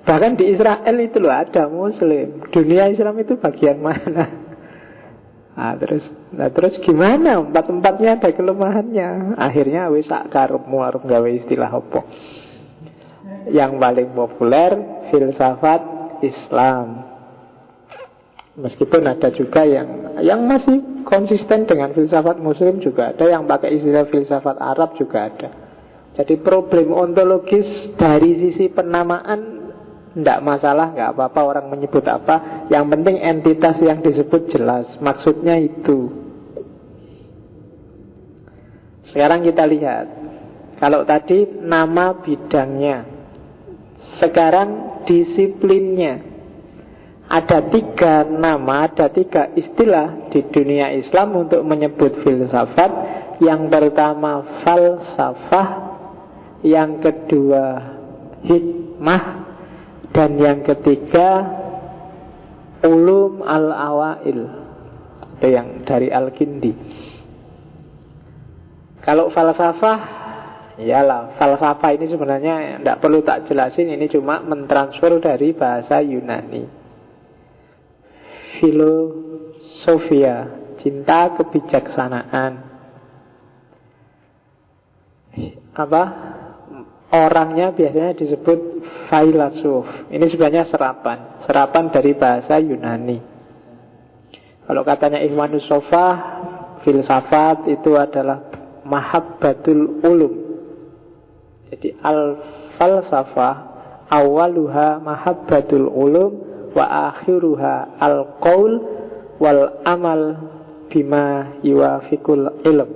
Speaker 1: Bahkan di Israel itu loh ada muslim. Dunia Islam itu bagian mana? Terus gimana? Empat-empatnya ada kelemahannya. Akhirnya wis sak karepmu arep gawe istilah apa? Yang paling populer filsafat Islam. Meskipun ada juga yang masih konsisten dengan filsafat Muslim juga ada, yang pakai istilah filsafat Arab juga ada. Jadi problem ontologis dari sisi penamaan tidak masalah, nggak apa-apa orang menyebut apa. Yang penting entitas yang disebut jelas, maksudnya itu. Sekarang kita lihat, kalau tadi nama bidangnya, sekarang disiplinnya. Ada 3 nama, ada 3 istilah di dunia Islam untuk menyebut filsafat. Yang pertama falsafah, yang kedua hikmah, dan yang ketiga ulum al-awail. Itu yang dari Al-Kindi. Kalau falsafah, iyalah, falsafah ini sebenarnya tidak perlu tak jelasin, ini cuma mentransfer dari bahasa Yunani. Filosofia, cinta kebijaksanaan. Apa? Orangnya biasanya disebut filosof. Ini sebenarnya serapan dari bahasa Yunani. Kalau katanya Ikhwanus Shofah, filsafat itu adalah mahabbatul ulum. Jadi al-falsafah awaluha mahabbatul ulum wa akhiruha al-qaul wal amal bima yuwafiqul ilm.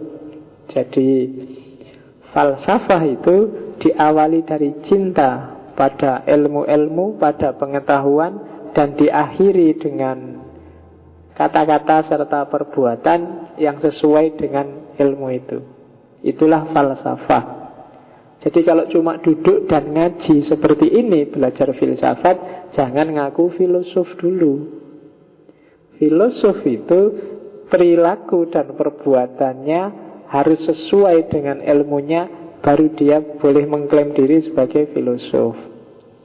Speaker 1: Jadi falsafah itu diawali dari cinta pada ilmu-ilmu, pada pengetahuan, dan diakhiri dengan kata-kata serta perbuatan yang sesuai dengan ilmu itu. Itulah falsafah. Jadi kalau cuma duduk dan ngaji seperti ini, belajar filsafat, jangan ngaku filosof dulu. Filosof itu perilaku dan perbuatannya harus sesuai dengan ilmunya, baru dia boleh mengklaim diri sebagai filosof.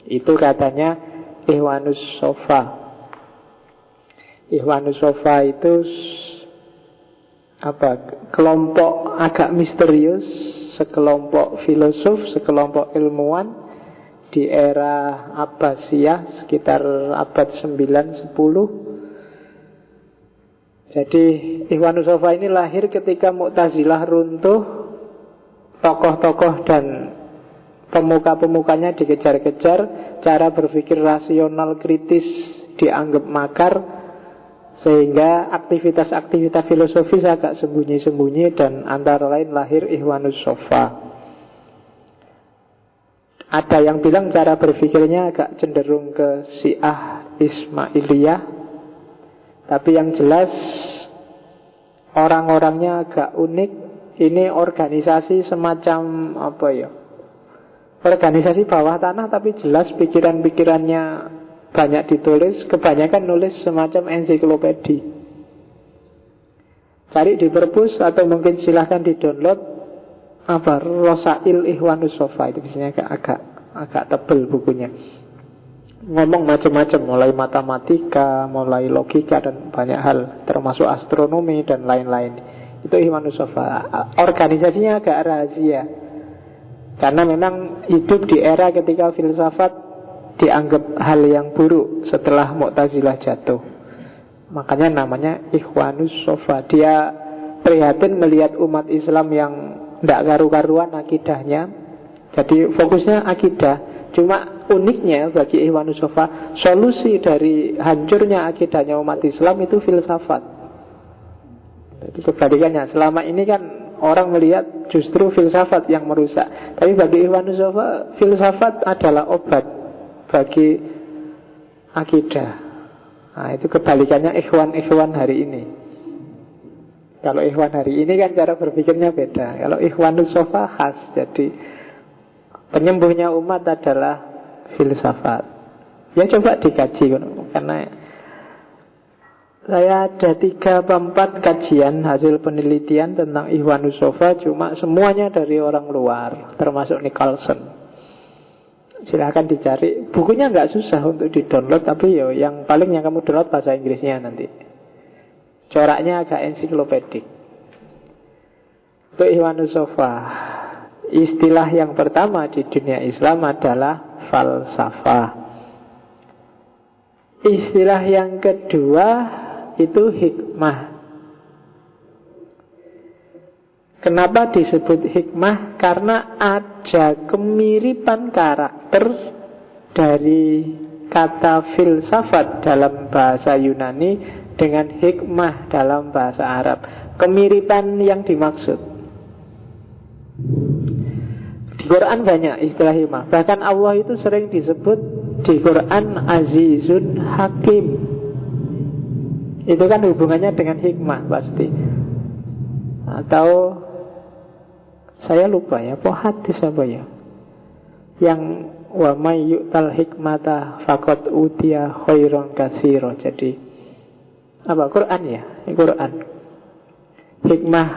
Speaker 1: Itu katanya Ikhwanus Shofah. Ikhwanus Shofah itu kelompok agak misterius, sekelompok filosof, sekelompok ilmuwan di era Abbasiyah sekitar abad 9-10. Jadi Ikhwanus Shofah ini lahir ketika Mu'tazilah runtuh, tokoh-tokoh dan pemuka-pemukanya dikejar-kejar, cara berpikir rasional kritis dianggap makar, sehingga aktivitas-aktivitas filosofis agak sembunyi-sembunyi, dan antara lain lahir Ikhwanus Shofah. Ada yang bilang cara berpikirnya agak cenderung ke Syiah Ismailiyah, tapi yang jelas orang-orangnya agak unik. Ini organisasi semacam organisasi bawah tanah, tapi jelas pikiran-pikirannya banyak ditulis, kebanyakan nulis semacam ensiklopedi. Cari di perpus atau mungkin silahkan di download Rosail Ikhwanus Shofah. Itu biasanya agak tebel bukunya. Ngomong macam-macam, mulai matematika, mulai logika, dan banyak hal, termasuk astronomi dan lain-lain. Itu Ikhwanus Shofah. Organisasinya agak rahasia, karena memang hidup di era ketika filsafat dianggap hal yang buruk setelah Mu'tazilah jatuh. Makanya namanya Ikhwanus Shofah. Dia prihatin melihat umat Islam yang tidak karu-karuan akidahnya. Jadi fokusnya akidah. Cuma uniknya bagi Ikhwanus Shofah, solusi dari hancurnya akidahnya umat Islam itu filsafat. Itu kebalikannya. Selama ini kan orang melihat justru filsafat yang merusak. Tapi bagi Ikhwanus Shofah, filsafat adalah obat bagi akidah. Nah, itu kebalikannya ikhwan hari ini. Kalau ikhwan hari ini kan cara berpikirnya beda. Kalau Ikhwanus Shofah khas. Jadi penyembuhnya umat adalah filsafat. Ya coba dikaji, karena saya ada 3-4 kajian hasil penelitian tentang Ikhwanus Shofah, cuma semuanya dari orang luar, termasuk Nicholson. Silahkan dicari. Bukunya nggak susah untuk di-download, tapi yang paling yang kamu download bahasa Inggrisnya nanti. Coraknya agak ensiklopedik. Itu Ikhwanus Shofah. Istilah yang pertama di dunia Islam adalah falsafah. Istilah yang kedua itu hikmah. Kenapa disebut hikmah? Karena ada kemiripan karakter dari kata filsafat dalam bahasa Yunani dengan hikmah dalam bahasa Arab. Kemiripan yang dimaksud. Di Quran banyak istilah hikmah. Bahkan Allah itu sering disebut di Quran Azizun Hakim. Itu kan hubungannya dengan hikmah pasti. Atau saya lupa ya, apa hadis apa ya, yang wa may yu'tal hikmata faqad utiya khairan katsira. Jadi apa, Quran ya? Quran. Hikmah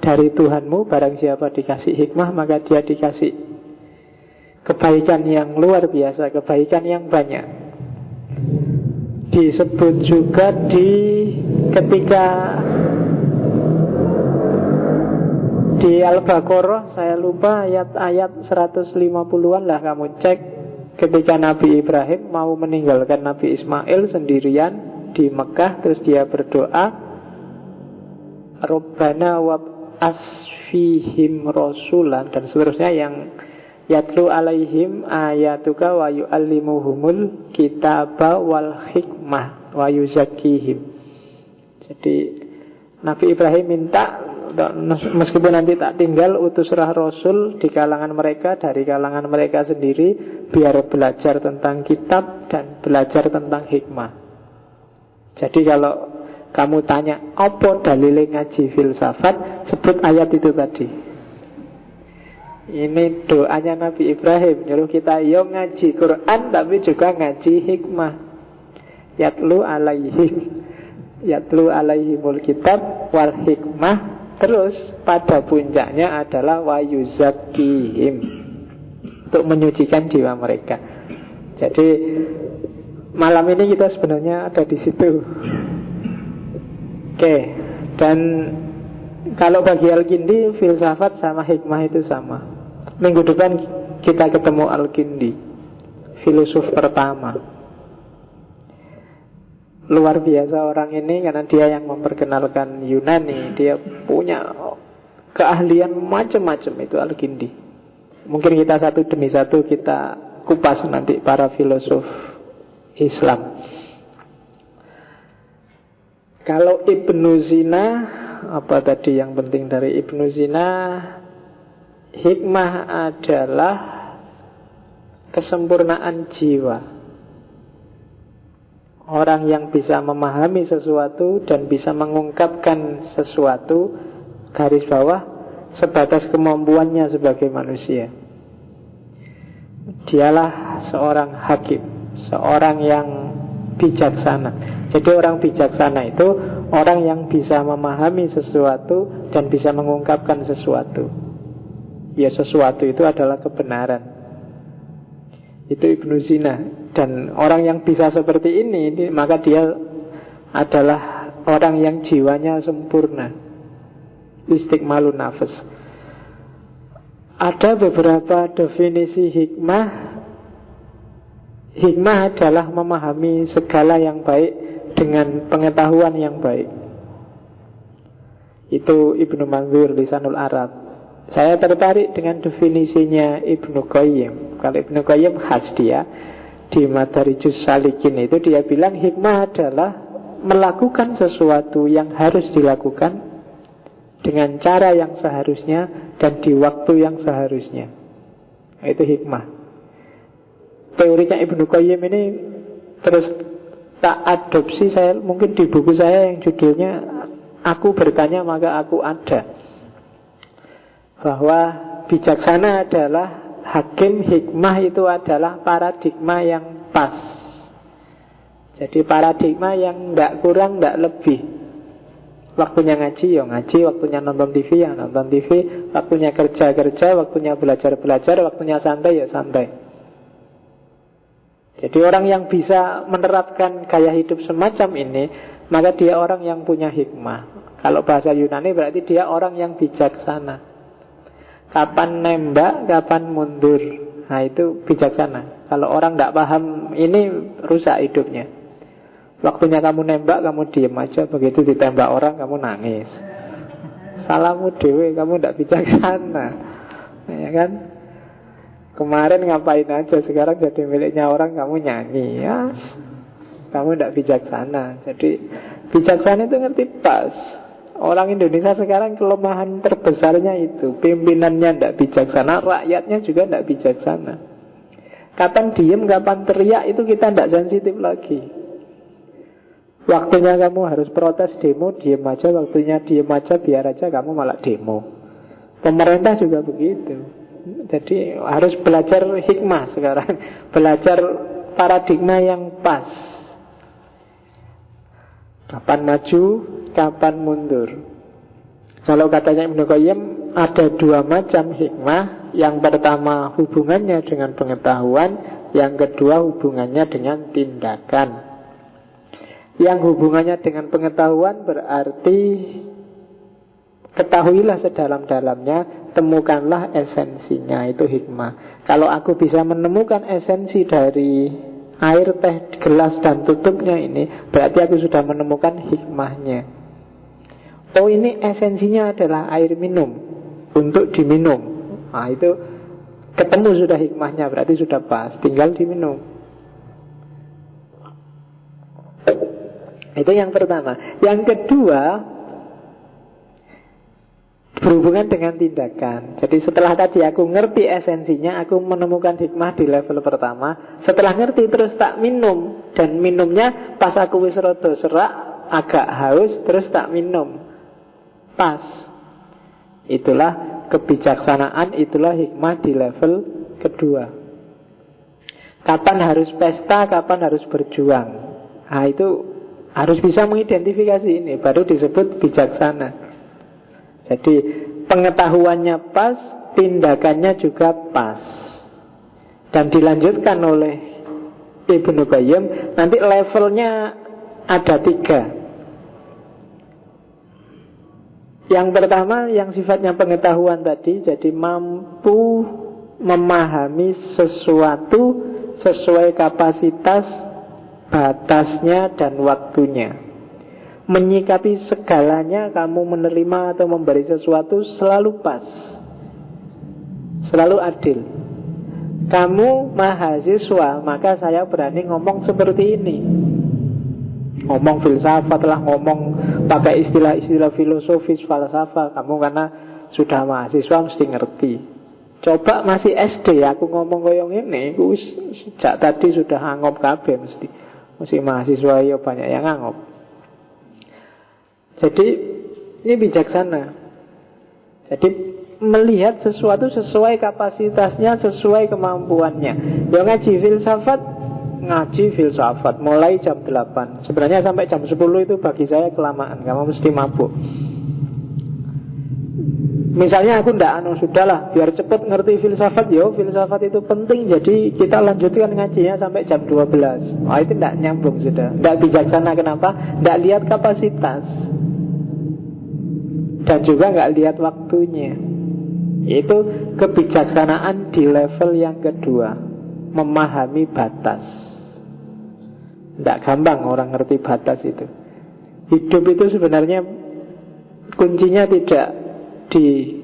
Speaker 1: dari Tuhanmu, barang siapa dikasih hikmah maka dia dikasih kebaikan yang luar biasa, kebaikan yang banyak. Disebut juga ketika di Al-Baqarah, saya lupa ayat 150-an lah, kamu cek. Ketika Nabi Ibrahim mau meninggalkan Nabi Ismail sendirian di Mekah, terus dia berdoa, Rabbana wa asfihim rasulan, dan seterusnya, yang yatlu alaihim ayatuka wa yu'allimuhumul kitaba wal hikmah wa yuzakkihim. Jadi Nabi Ibrahim minta, meskipun nanti tak tinggal, utuslah Rasul di kalangan mereka, dari kalangan mereka sendiri, biar belajar tentang kitab dan belajar tentang hikmah. Jadi kalau kamu tanya apa dalilnya ngaji filsafat, sebut ayat itu tadi. Ini doanya Nabi Ibrahim, nyuruh kita yo ngaji Quran tapi juga ngaji hikmah. Yatlu alaihimul kitab wal hikmah. Terus pada puncaknya adalah wayuzakihim, untuk menyucikan jiwa mereka. Jadi malam ini kita sebenarnya ada di situ. Oke, dan kalau bagi Al-Kindi, filsafat sama hikmah itu sama. Minggu depan kita ketemu Al-Kindi, filosof pertama. Luar biasa orang ini, karena dia yang memperkenalkan Yunani. Dia punya keahlian macam-macam, itu Al-Kindi. Mungkin kita satu demi satu kita kupas nanti para filosof Islam. Kalau Ibnu Sina, apa tadi yang penting dari Ibnu Sina? Hikmah adalah kesempurnaan jiwa. Orang yang bisa memahami sesuatu dan bisa mengungkapkan sesuatu, garis bawah, sebatas kemampuannya sebagai manusia. Dialah seorang hakim, seorang yang bijaksana. Jadi orang bijaksana itu orang yang bisa memahami sesuatu dan bisa mengungkapkan sesuatu. Ya, sesuatu itu adalah kebenaran. Itu Ibnu Sina. Dan orang yang bisa seperti ini, maka dia adalah orang yang jiwanya sempurna. Istiqmalun nafas. Ada beberapa definisi hikmah. Hikmah adalah memahami segala yang baik dengan pengetahuan yang baik. Itu Ibnu Manzur, Lisanul Arab. Saya tertarik dengan definisinya Ibnu Qayyim. Kalau Ibnu Qayyim khas dia di Madarijus Salikin itu, dia bilang hikmah adalah melakukan sesuatu yang harus dilakukan dengan cara yang seharusnya dan di waktu yang seharusnya. Itu hikmah. Teorinya Ibnu Qayyim ini terus tak adopsi saya, mungkin di buku saya yang judulnya Aku Bertanya Maka Aku Ada, bahwa bijaksana adalah hakim, hikmah itu adalah paradigma yang pas. Jadi paradigma yang tidak kurang, tidak lebih. Waktunya ngaji, ya ngaji. Waktunya nonton TV, ya nonton TV. Waktunya kerja, waktunya belajar, waktunya santai, ya santai. Jadi orang yang bisa menerapkan gaya hidup semacam ini, maka dia orang yang punya hikmah. Kalau bahasa Yunani berarti dia orang yang bijaksana. Kapan nembak, kapan mundur. Nah itu bijaksana. Kalau orang tidak paham ini, rusak hidupnya. Waktunya kamu nembak, kamu diem aja. Begitu ditembak orang, kamu nangis. salahmu dewe, kamu tidak bijaksana. Ya kan? Kemarin ngapain aja, sekarang jadi miliknya orang, kamu nyanyi. Ya, kamu tidak bijaksana. Jadi bijaksana itu ngerti pas. Orang Indonesia sekarang kelemahan terbesarnya itu, pimpinannya tidak bijaksana, rakyatnya juga tidak bijaksana. Kapan diem, kapan teriak, itu kita tidak sensitif lagi. Waktunya kamu harus protes demo, diem aja. Waktunya diem aja, biar aja kamu malah demo. Pemerintah juga begitu. Jadi harus belajar hikmah sekarang. Belajar paradigma yang pas. Kapan maju, kapan mundur. Kalau katanya Ibnu Qayyim, ada dua macam hikmah. Yang pertama hubungannya dengan pengetahuan, yang kedua hubungannya dengan tindakan. Yang hubungannya dengan pengetahuan berarti ketahuilah sedalam-dalamnya, temukanlah esensinya, itu hikmah. Kalau aku bisa menemukan esensi dari air teh gelas dan tutupnya ini, berarti aku sudah menemukan hikmahnya. Oh, ini esensinya adalah air minum untuk diminum. Nah, itu ketemu sudah hikmahnya, berarti sudah pas, tinggal diminum. Itu yang pertama. Yang kedua, berhubungan dengan tindakan. Jadi setelah tadi aku ngerti esensinya, aku menemukan hikmah di level pertama. Setelah ngerti terus tak minum. Dan minumnya pas aku wis rada serak, agak haus, terus tak minum. Pas. Itulah kebijaksanaan, itulah hikmah di level kedua. Kapan harus pesta, kapan harus berjuang. Nah, itu harus bisa mengidentifikasi ini, baru disebut bijaksana. Jadi pengetahuannya pas, tindakannya juga pas. Dan dilanjutkan oleh Ibnu Qayyim, nanti levelnya ada 3. Yang pertama yang sifatnya pengetahuan tadi, jadi mampu memahami sesuatu sesuai kapasitas, batasnya dan waktunya. Menyikapi segalanya, kamu menerima atau memberi sesuatu selalu pas, selalu adil. Kamu mahasiswa, maka saya berani ngomong seperti ini. Ngomong filsafat lah, ngomong pakai istilah-istilah filosofis, falsafah. Kamu karena sudah mahasiswa mesti ngerti. Coba masih SD aku ngomong koyong ini, aku sejak tadi sudah angop kabeh mesti. Masih mahasiswa ya banyak yang angop. Jadi ini bijaksana. Jadi melihat sesuatu sesuai kapasitasnya, sesuai kemampuannya. Yang ngaji filsafat, ngaji filsafat mulai jam 8. Sebenarnya sampai jam 10 itu bagi saya kelamaan. Kamu mesti mabuk. Misalnya aku sudahlah biar cepat ngerti filsafat. Filsafat itu penting, jadi kita lanjutkan ngajinya sampai jam 12. Itu tidak nyambung sudah. Tidak bijaksana. Kenapa? Tidak lihat kapasitas. Dan juga nggak lihat waktunya. Itu kebijaksanaan di level yang kedua, memahami batas. Tidak gampang orang ngerti batas itu. Hidup itu sebenarnya kuncinya tidak di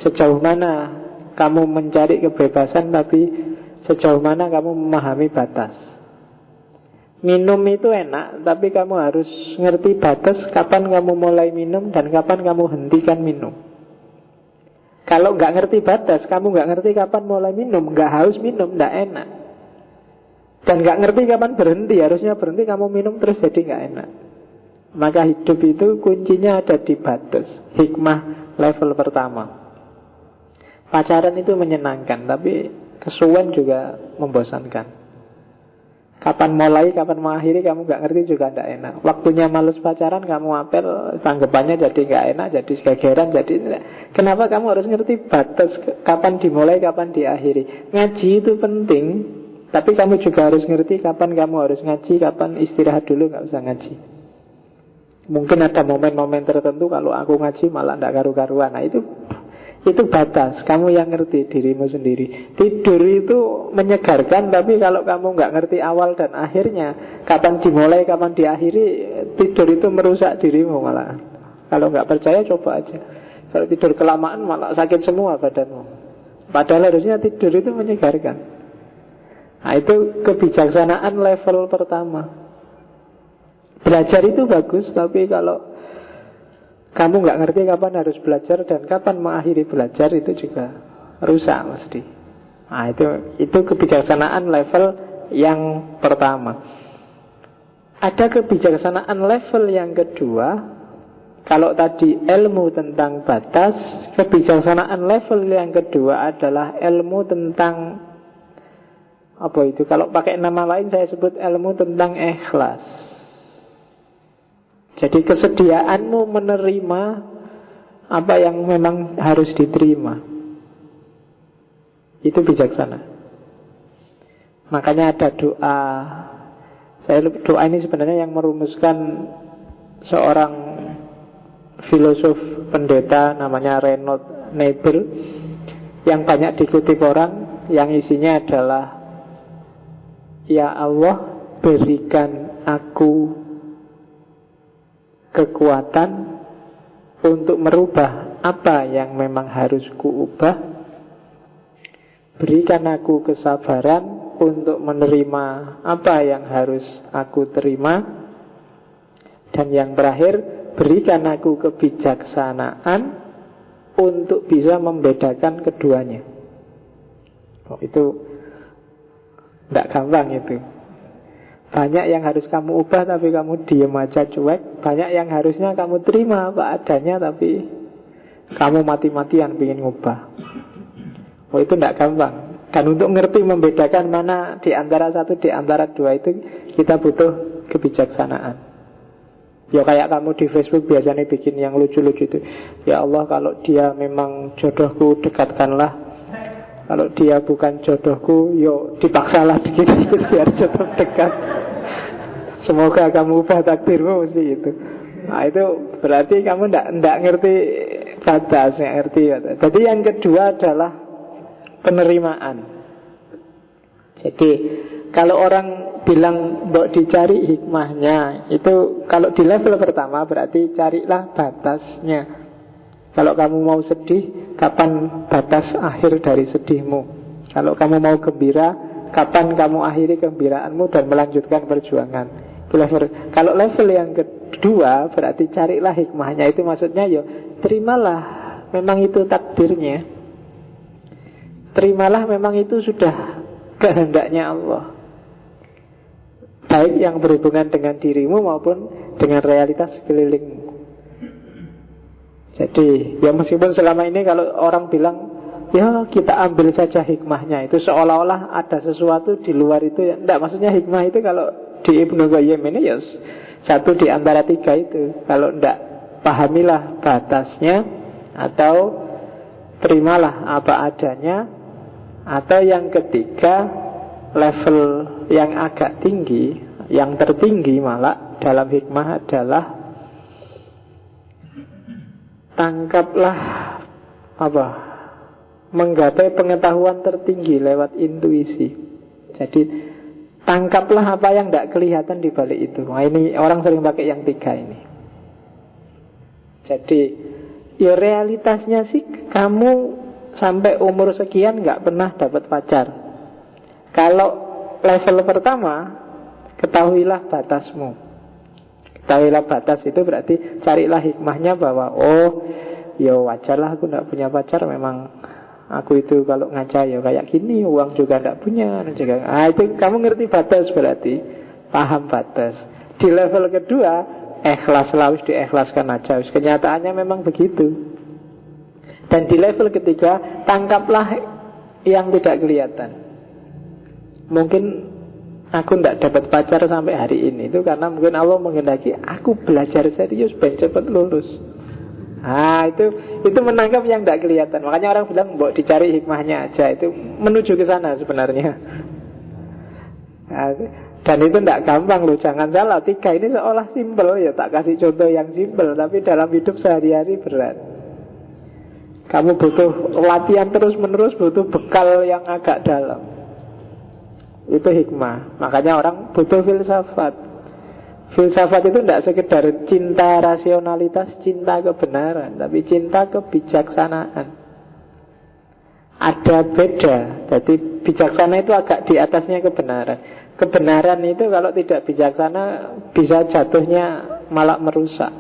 Speaker 1: sejauh mana kamu mencari kebebasan, tapi sejauh mana kamu memahami batas. Minum itu enak, tapi kamu harus ngerti batas, kapan kamu mulai minum dan kapan kamu hentikan minum. Kalau nggak ngerti batas, kamu nggak ngerti kapan mulai minum, nggak haus minum, nggak enak. Dan nggak ngerti kapan berhenti, harusnya berhenti kamu minum terus, jadi nggak enak. Maka hidup itu kuncinya ada di batas. Hikmah level pertama. Pacaran itu menyenangkan, tapi kesuwen juga membosankan. Kapan mulai, kapan mengakhiri kamu gak ngerti juga tidak enak. Waktunya males pacaran, kamu apel, tanggapannya jadi gak enak, jadi gegeran, jadi kenapa kamu harus ngerti batas, kapan dimulai, kapan diakhiri. Ngaji itu penting, tapi kamu juga harus ngerti kapan kamu harus ngaji, kapan istirahat dulu, gak usah ngaji. Mungkin ada momen-momen tertentu kalau aku ngaji malah tidak karu-karuan. Nah itu batas. Kamu yang ngerti dirimu sendiri. Tidur itu menyegarkan, tapi kalau kamu nggak ngerti awal dan akhirnya, kapan dimulai, kapan diakhiri, tidur itu merusak dirimu malah. Kalau nggak percaya coba aja. Kalau tidur kelamaan malah sakit semua badanmu. Padahal harusnya tidur itu menyegarkan. Nah, itu kebijaksanaan level pertama. Belajar itu bagus, tapi kalau kamu nggak ngerti kapan harus belajar dan kapan mengakhiri belajar, itu juga rusak mesti. Nah, itu kebijaksanaan level yang pertama. Ada kebijaksanaan level yang kedua. Kalau tadi ilmu tentang batas, kebijaksanaan level yang kedua adalah ilmu tentang apa itu? Kalau pakai nama lain saya sebut ilmu tentang ikhlas. Jadi kesediaanmu menerima apa yang memang harus diterima. Itu bijaksana. Makanya ada doa. Doa ini sebenarnya yang merumuskan seorang filosof pendeta namanya Reinhold Niebuhr, yang banyak dikutip orang, yang isinya adalah, ya Allah, berikan aku kekuatan untuk merubah apa yang memang harus kuubah. Berikan aku kesabaran untuk menerima apa yang harus aku terima. Dan yang terakhir, berikan aku kebijaksanaan untuk bisa membedakan keduanya. Itu tidak gampang itu. Banyak yang harus kamu ubah tapi kamu diam aja cuek. Banyak yang harusnya kamu terima apa adanya tapi kamu mati-matian ingin ngubah. Itu tidak gampang. Dan untuk ngerti membedakan mana di antara satu, di antara dua itu, kita butuh kebijaksanaan. Ya kayak kamu di Facebook biasanya bikin yang lucu-lucu itu. Ya Allah, kalau dia memang jodohku, dekatkanlah. Kalau dia bukan jodohku, yuk dipaksalah dikit-dikit biar tetap dekat. Semoga kamu ubah takdirmu, mesti itu. Nah itu berarti kamu tidak ngerti batas, ngerti batas. Jadi yang kedua adalah penerimaan. Jadi kalau orang bilang mbok dicari hikmahnya, itu kalau di level pertama berarti carilah batasnya. Kalau kamu mau sedih, kapan batas akhir dari sedihmu? Kalau kamu mau gembira, kapan kamu akhiri gembiraanmu dan melanjutkan perjuangan? Itu level. Kalau level yang kedua berarti carilah hikmahnya. Itu maksudnya ya terimalah memang itu takdirnya. Terimalah memang itu sudah kehendaknya Allah, baik yang berhubungan dengan dirimu maupun dengan realitas sekelilingmu. Jadi ya meskipun selama ini kalau orang bilang ya kita ambil saja hikmahnya, itu seolah-olah ada sesuatu di luar itu ya. Tidak, maksudnya hikmah itu kalau di Ibnu Qayyim ini ya satu di antara tiga itu. Kalau tidak, pahamilah batasnya, atau terimalah apa adanya, atau yang ketiga level yang agak tinggi, yang tertinggi malah dalam hikmah adalah tangkaplah apa? Menggapai pengetahuan tertinggi lewat intuisi. Jadi tangkaplah apa yang tidak kelihatan di balik itu. Nah ini orang sering pakai yang tiga ini. Jadi ya realitasnya sih kamu sampai umur sekian nggak pernah dapat pacar. Kalau level pertama, ketahuilah batasmu. Ketahuilah batas itu berarti carilah hikmahnya bahwa oh ya wajarlah aku tidak punya pacar, memang aku itu kalau ngaca ya kayak gini, uang juga tidak punya juga. Itu kamu ngerti batas, berarti paham batas. Di level kedua, ikhlas, harus diikhlaskan aja. Kenyataannya memang begitu. Dan di level ketiga, tangkaplah yang tidak kelihatan. Mungkin aku tidak dapat pacar sampai hari ini itu karena mungkin Allah menghendaki aku belajar serius ben cepat lulus. Itu menangkap yang tidak kelihatan. Makanya orang bilang mbok dicari hikmahnya aja. Itu menuju ke sana sebenarnya. Dan itu tidak gampang loh. Jangan salah, tiga ini seolah simpel. Ya tak kasih contoh yang simpel, tapi dalam hidup sehari-hari berat. Kamu butuh latihan terus-menerus, butuh bekal yang agak dalam. Itu hikmah. Makanya orang butuh filsafat. Filsafat itu tidak sekedar cinta rasionalitas, cinta kebenaran, tapi cinta kebijaksanaan. Ada beda. Jadi bijaksana itu agak di atasnya kebenaran. Kebenaran itu kalau tidak bijaksana bisa jatuhnya malah merusak.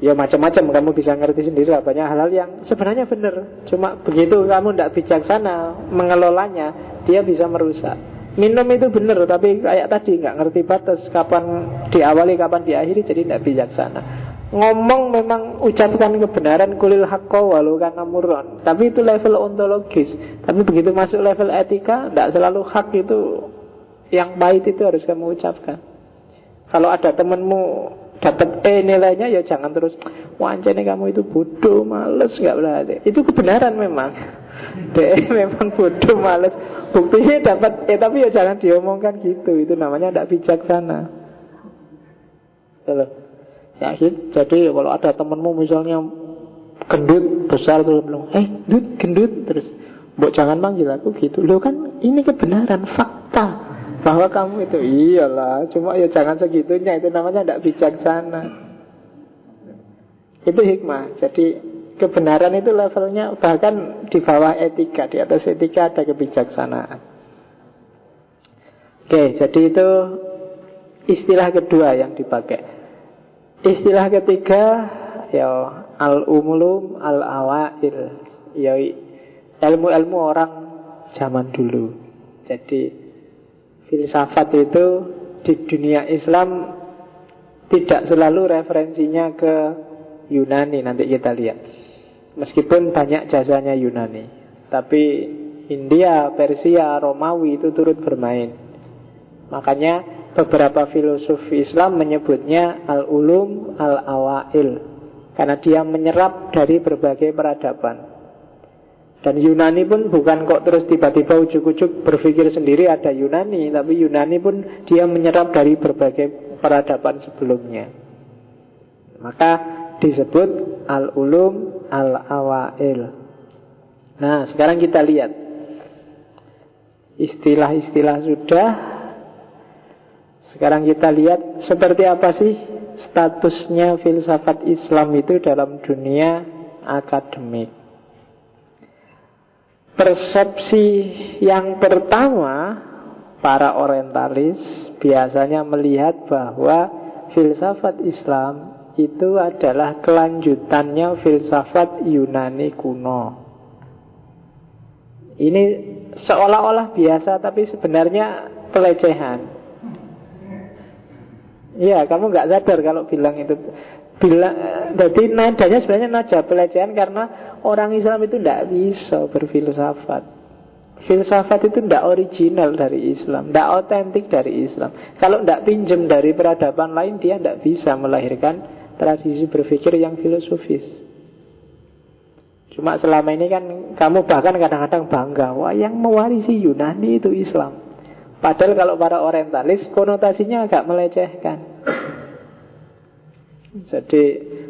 Speaker 1: Ya macam-macam, kamu bisa ngerti sendiri lah. Banyak hal-hal yang sebenarnya benar, cuma begitu kamu tidak bijaksana mengelolanya, dia bisa merusak. Minum itu benar, tapi kayak tadi nggak ngerti batas, kapan diawali, kapan diakhiri, jadi tidak bijaksana. Ngomong memang ucapkan kebenaran, kulil haqqo walau kana murran, tapi itu level ontologis. Tapi begitu masuk level etika, tidak selalu hak itu yang pahit itu harus kamu ucapkan. Kalau ada temenmu dapat E nilainya, ya jangan terus wancane kamu itu bodoh, males, nggak berani. Itu kebenaran memang. Memang bodoh, males. Buktinya dapat tapi ya jangan diomongkan gitu. Itu namanya tidak bijaksana. Ya, jadi kalau ada temenmu misalnya gendut besar terus bilang, gendut terus, mbok jangan panggil aku gitu. Loh kan ini kebenaran, fakta bahwa kamu itu iyalah, cuma ya jangan segitunya. Itu namanya tidak bijaksana. Itu hikmah. Jadi kebenaran itu levelnya bahkan di bawah etika. Di atas etika ada kebijaksanaan. Oke, jadi itu istilah kedua yang dipakai. Istilah ketiga ya al-umulum al-awail, ya ilmu-ilmu orang zaman dulu. Jadi filsafat itu di dunia Islam tidak selalu referensinya ke Yunani, nanti kita lihat. Meskipun banyak jasanya Yunani, tapi India, Persia, Romawi itu turut bermain. Makanya beberapa filosof Islam menyebutnya al-ulum al-awail, karena dia menyerap dari berbagai peradaban. Dan Yunani pun bukan kok terus tiba-tiba ujuk-ujuk berpikir sendiri ada Yunani, tapi Yunani pun dia menyerap dari berbagai peradaban sebelumnya. Maka disebut al-ulum al-awail. Nah, sekarang kita lihat istilah-istilah sudah. Sekarang kita lihat seperti apa sih statusnya filsafat Islam itu dalam dunia akademik. Persepsi yang pertama, para orientalis biasanya melihat bahwa filsafat Islam itu adalah kelanjutannya filsafat Yunani kuno. Ini seolah-olah biasa, tapi sebenarnya pelecehan. Iya, kamu nggak sadar kalau bilang itu. Jadi nadanya sebenarnya nada pelecehan, karena orang Islam itu tidak bisa berfilsafat. Filsafat itu tidak original dari Islam, tidak otentik dari Islam. Kalau tidak pinjam dari peradaban lain, dia tidak bisa melahirkan tradisi berpikir yang filosofis. Cuma selama ini kan kamu bahkan kadang-kadang bangga, wah yang mewarisi Yunani itu Islam. Padahal kalau para orientalis konotasinya agak melecehkan. Jadi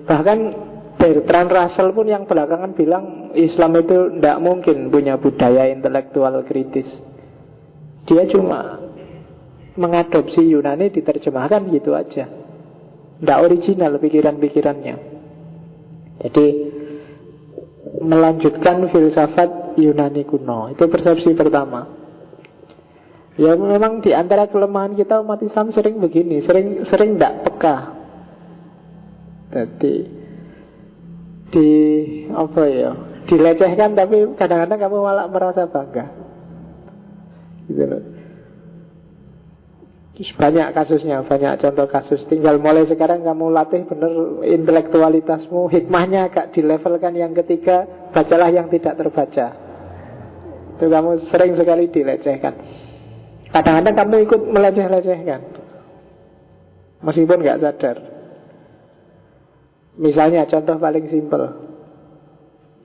Speaker 1: bahkan Bertrand Russell pun yang belakangan bilang Islam itu tidak mungkin punya budaya intelektual kritis. Dia cuma mengadopsi Yunani, diterjemahkan gitu aja. Tidak original pikiran-pikirannya. Jadi melanjutkan filsafat Yunani kuno. Itu persepsi pertama. Ya memang di antara kelemahan kita umat Islam sering begini, sering tidak peka. Jadi dilecehkan, tapi kadang-kadang kamu malah merasa bangga. Gitu loh. Terus banyak kasusnya, banyak contoh kasus. Tinggal mulai sekarang kamu latih benar intelektualitasmu, hikmahnya agak dilevelkan. Yang ketiga, bacalah yang tidak terbaca. Itu kamu sering sekali dilecehkan. Kadang-kadang kamu ikut meleceh-lecehkan, meskipun gak sadar. Misalnya contoh paling simpel,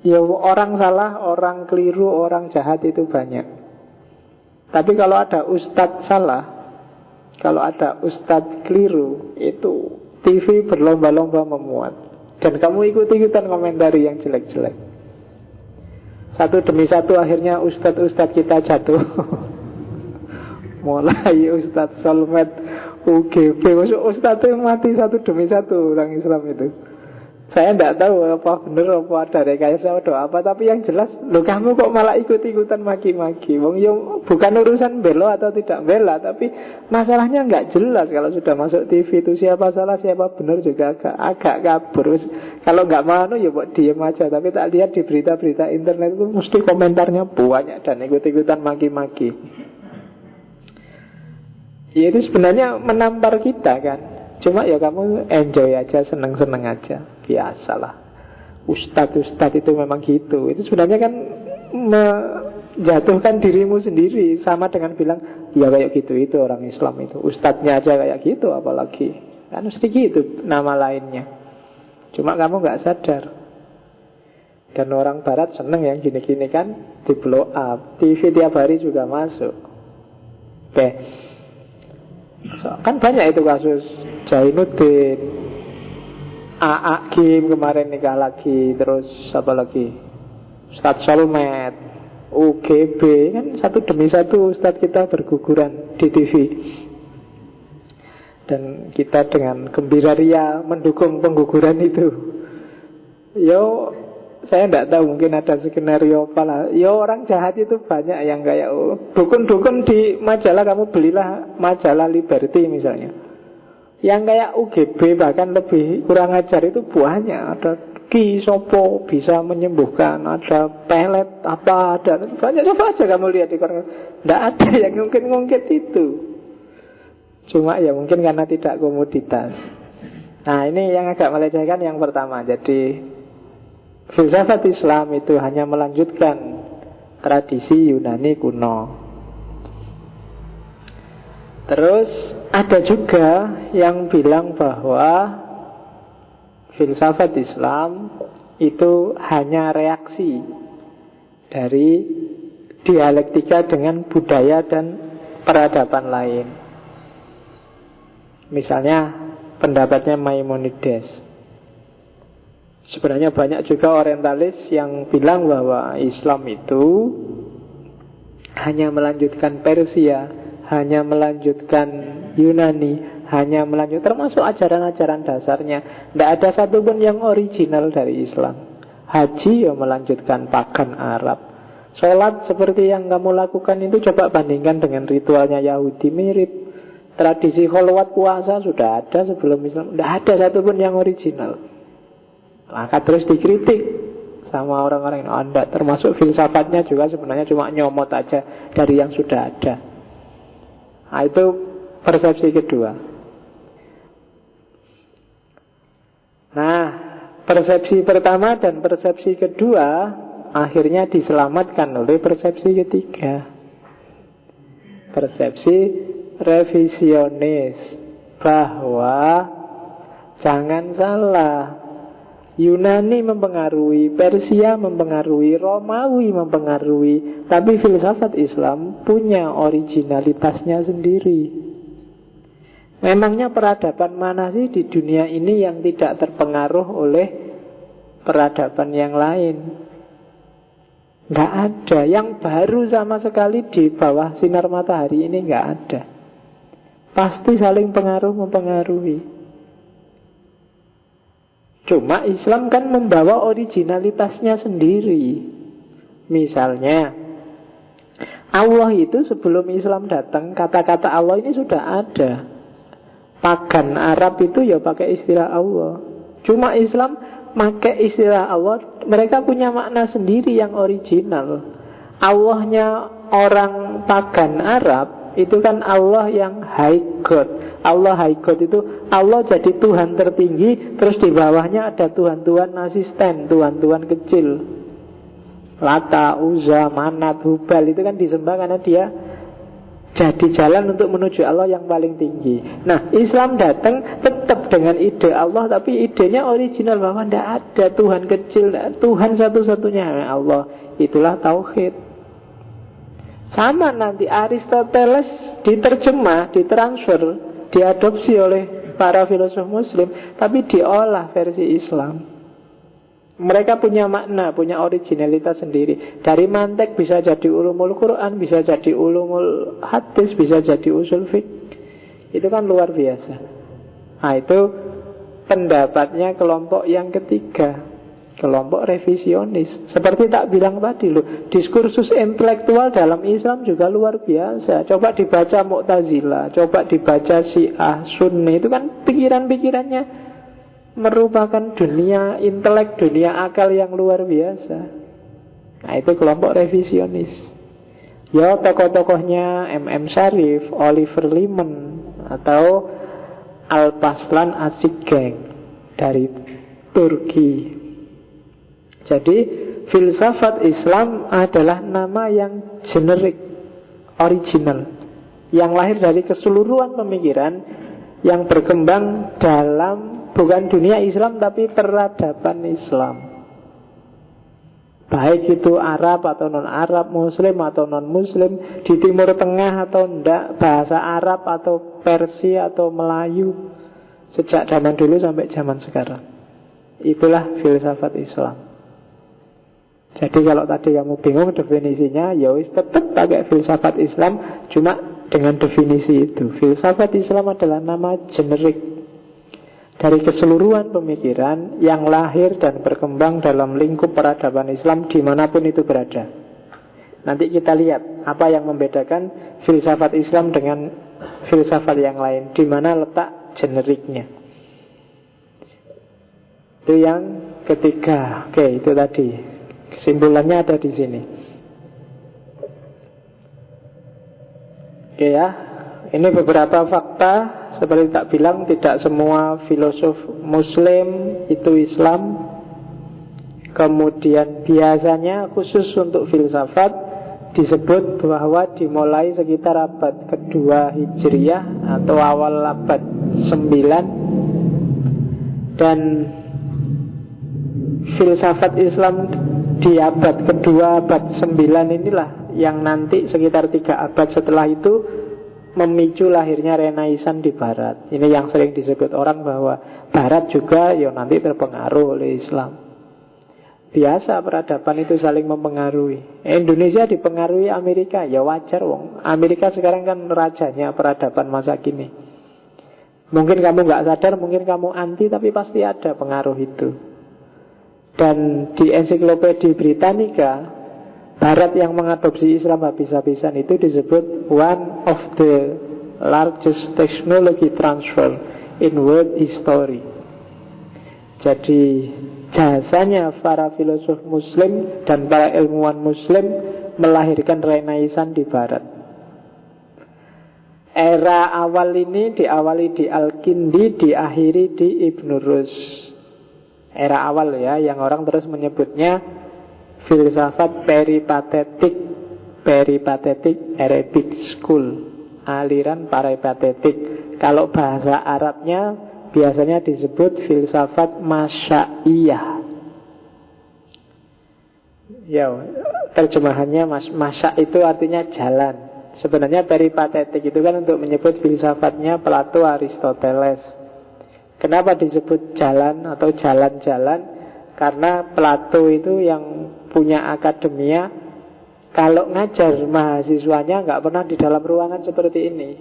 Speaker 1: ya orang salah, orang keliru, orang jahat itu banyak. Tapi kalau ada ustadz salah, kalau ada ustadz keliru, itu TV berlomba-lomba memuat. Dan kamu ikut-ikutan komentari yang jelek-jelek. Satu demi satu akhirnya ustadz-ustadz kita jatuh. Mulai Ustadz Solmed, UGB. Ustadz itu mati satu demi satu orang Islam itu. Saya tidak tahu apa benar apa ada rekayasa atau apa. Tapi yang jelas, loh kamu kok malah ikut-ikutan maki-maki. Wong yo bukan urusan bela atau tidak bela, tapi masalahnya nggak jelas. Kalau sudah masuk TV itu siapa salah siapa benar juga agak kabur. Kalau nggak mau ya buat diem aja. Tapi tak lihat di berita-berita internet itu mesti komentarnya banyak dan ikut-ikutan maki-maki. Ya itu sebenarnya menampar kita kan. Cuma ya kamu enjoy aja, seneng-seneng aja. Biasalah. Ustadz-ustadz itu memang gitu. Itu sebenarnya kan menjatuhkan dirimu sendiri. Sama dengan bilang, ya kayak gitu itu orang Islam itu. Ustadznya aja kayak gitu apalagi. Kan mesti gitu nama lainnya. Cuma kamu gak sadar. Dan orang barat seneng yang gini-gini kan di blow up. TV tiap hari juga masuk. Oke. Kan banyak itu kasus Jainuddin, AA Kim kemarin nikah lagi. Terus apa lagi, Ustadz Solmed, UGB. Kan satu demi satu Ustadz kita berguguran di TV. Dan kita dengan gembira ria mendukung pengguguran itu. Yo, saya tidak tahu, mungkin ada skenario apa lah. Yo, orang jahat itu banyak yang kayak dukun-dukun di majalah. Kamu belilah majalah Liberty misalnya, yang kayak UGB bahkan lebih kurang ajar itu banyak. Ada Ki Sopo bisa menyembuhkan, ada pelet apa, ada banyak. Coba aja kamu lihat di koran. Tidak ada yang ngungkit-ngungkit itu. Cuma ya mungkin karena tidak komoditas. Nah ini yang agak melecehkan yang pertama. Jadi filsafat Islam itu hanya melanjutkan tradisi Yunani kuno. Terus ada juga yang bilang bahwa filsafat Islam itu hanya reaksi dari dialektika dengan budaya dan peradaban lain. Misalnya pendapatnya Maimonides. Sebenarnya banyak juga orientalis yang bilang bahwa Islam itu hanya melanjutkan Persia, hanya melanjutkan Yunani, hanya melanjutkan termasuk ajaran-ajaran dasarnya. Tidak ada satupun yang original dari Islam. Haji ya melanjutkan pagan Arab. Sholat seperti yang kamu lakukan itu coba bandingkan dengan ritualnya Yahudi, mirip. Tradisi kholwat puasa sudah ada sebelum Islam. Tidak ada satupun yang original. Maka terus dikritik sama orang-orang yang Anda, termasuk filsafatnya juga sebenarnya cuma nyomot aja dari yang sudah ada. Nah, itu persepsi kedua. Nah, persepsi pertama dan persepsi kedua akhirnya diselamatkan oleh persepsi ketiga. Persepsi revisionis, bahwa jangan salah, Yunani mempengaruhi, Persia mempengaruhi, Romawi mempengaruhi, tapi filsafat Islam punya originalitasnya sendiri. Memangnya peradaban mana sih di dunia ini yang tidak terpengaruh oleh peradaban yang lain? Nggak ada. Yang baru sama sekali di bawah sinar matahari ini nggak ada. Pasti saling pengaruh mempengaruhi. Cuma Islam kan membawa originalitasnya sendiri. Misalnya Allah itu sebelum Islam datang, kata-kata Allah ini sudah ada. Pagan Arab itu ya pakai istilah Allah. Cuma Islam pakai istilah Allah. Mereka punya makna sendiri yang original. Allahnya orang pagan Arab itu kan Allah yang high God. Allah high God itu Allah jadi Tuhan tertinggi, terus di bawahnya ada Tuhan-Tuhan asisten, Tuhan-Tuhan kecil. Lata, Uzza, Manat, Hubal itu kan disembah karena dia jadi jalan untuk menuju Allah yang paling tinggi. Nah, Islam datang tetap dengan ide Allah, tapi idenya original bahwa tidak ada Tuhan kecil, Tuhan satu-satunya Allah. Itulah tauhid. Sama nanti Aristoteles diterjemah, ditransfer, diadopsi oleh para filosof muslim, tapi diolah versi Islam. Mereka punya makna, punya originalitas sendiri. Dari mantek bisa jadi ulumul Quran, bisa jadi ulumul hadis, bisa jadi usul fiqh. Itu kan luar biasa. Nah itu pendapatnya kelompok yang ketiga, kelompok revisionis. Seperti tak bilang tadi loh, diskursus intelektual dalam Islam juga luar biasa. Coba dibaca Mu'tazilah, coba dibaca Syiah, Sunni. Itu kan pikiran-pikirannya merupakan dunia intelek, dunia akal yang luar biasa. Nah itu kelompok revisionis. Ya tokoh-tokohnya M.M. Sharif, Oliver Liman, atau Alparslan Asikeng dari Turki. Jadi filsafat Islam adalah nama yang generik, original, yang lahir dari keseluruhan pemikiran yang berkembang dalam bukan dunia Islam tapi peradaban Islam. Baik itu Arab atau non-Arab, Muslim atau non-Muslim, di Timur Tengah atau enggak, bahasa Arab atau Persia atau Melayu, sejak zaman dulu sampai zaman sekarang. Itulah filsafat Islam. Jadi kalau tadi kamu bingung definisinya, ya wis tetap pakai filsafat Islam, cuma dengan definisi itu. Filsafat Islam adalah nama generik dari keseluruhan pemikiran yang lahir dan berkembang dalam lingkup peradaban Islam dimanapun itu berada. Nanti kita lihat apa yang membedakan filsafat Islam dengan filsafat yang lain, di mana letak generiknya. Itu yang ketiga. Oke, itu tadi kesimpulannya ada di sini. Oke ya, ini beberapa fakta. Seperti tak bilang, tidak semua filosof Muslim itu Islam. Kemudian biasanya khusus untuk filsafat disebut bahwa dimulai sekitar abad kedua Hijriah atau awal abad 9. Dan filsafat Islam di abad kedua, abad 9 inilah yang nanti sekitar 3 abad setelah itu memicu lahirnya Renaissance di Barat. Ini yang sering disebut orang bahwa Barat juga ya nanti terpengaruh oleh Islam. Biasa peradaban itu saling mempengaruhi. Indonesia dipengaruhi Amerika, ya wajar wong. Amerika sekarang kan rajanya peradaban masa kini. Mungkin kamu gak sadar, mungkin kamu anti, tapi pasti ada pengaruh itu. Dan di ensiklopedia Britannica, Barat yang mengadopsi Islam habis-habisan itu disebut one of the largest technology transfer in world history. Jadi jasanya para filosof Muslim dan para ilmuwan Muslim melahirkan Renaissance di Barat. Era awal ini diawali di Al-Kindi, diakhiri di Ibn Rus. Era awal ya, yang orang terus menyebutnya filsafat peripatetik Arabic School, aliran peripatetik. Kalau bahasa Arabnya biasanya disebut filsafat masyaiyah. Ya, terjemahannya masya itu artinya jalan. Sebenarnya peripatetik itu kan untuk menyebut filsafatnya Plato, Aristoteles. Kenapa disebut jalan atau jalan-jalan? Karena Plato itu yang punya akademia, kalau ngajar mahasiswanya nggak pernah di dalam ruangan seperti ini.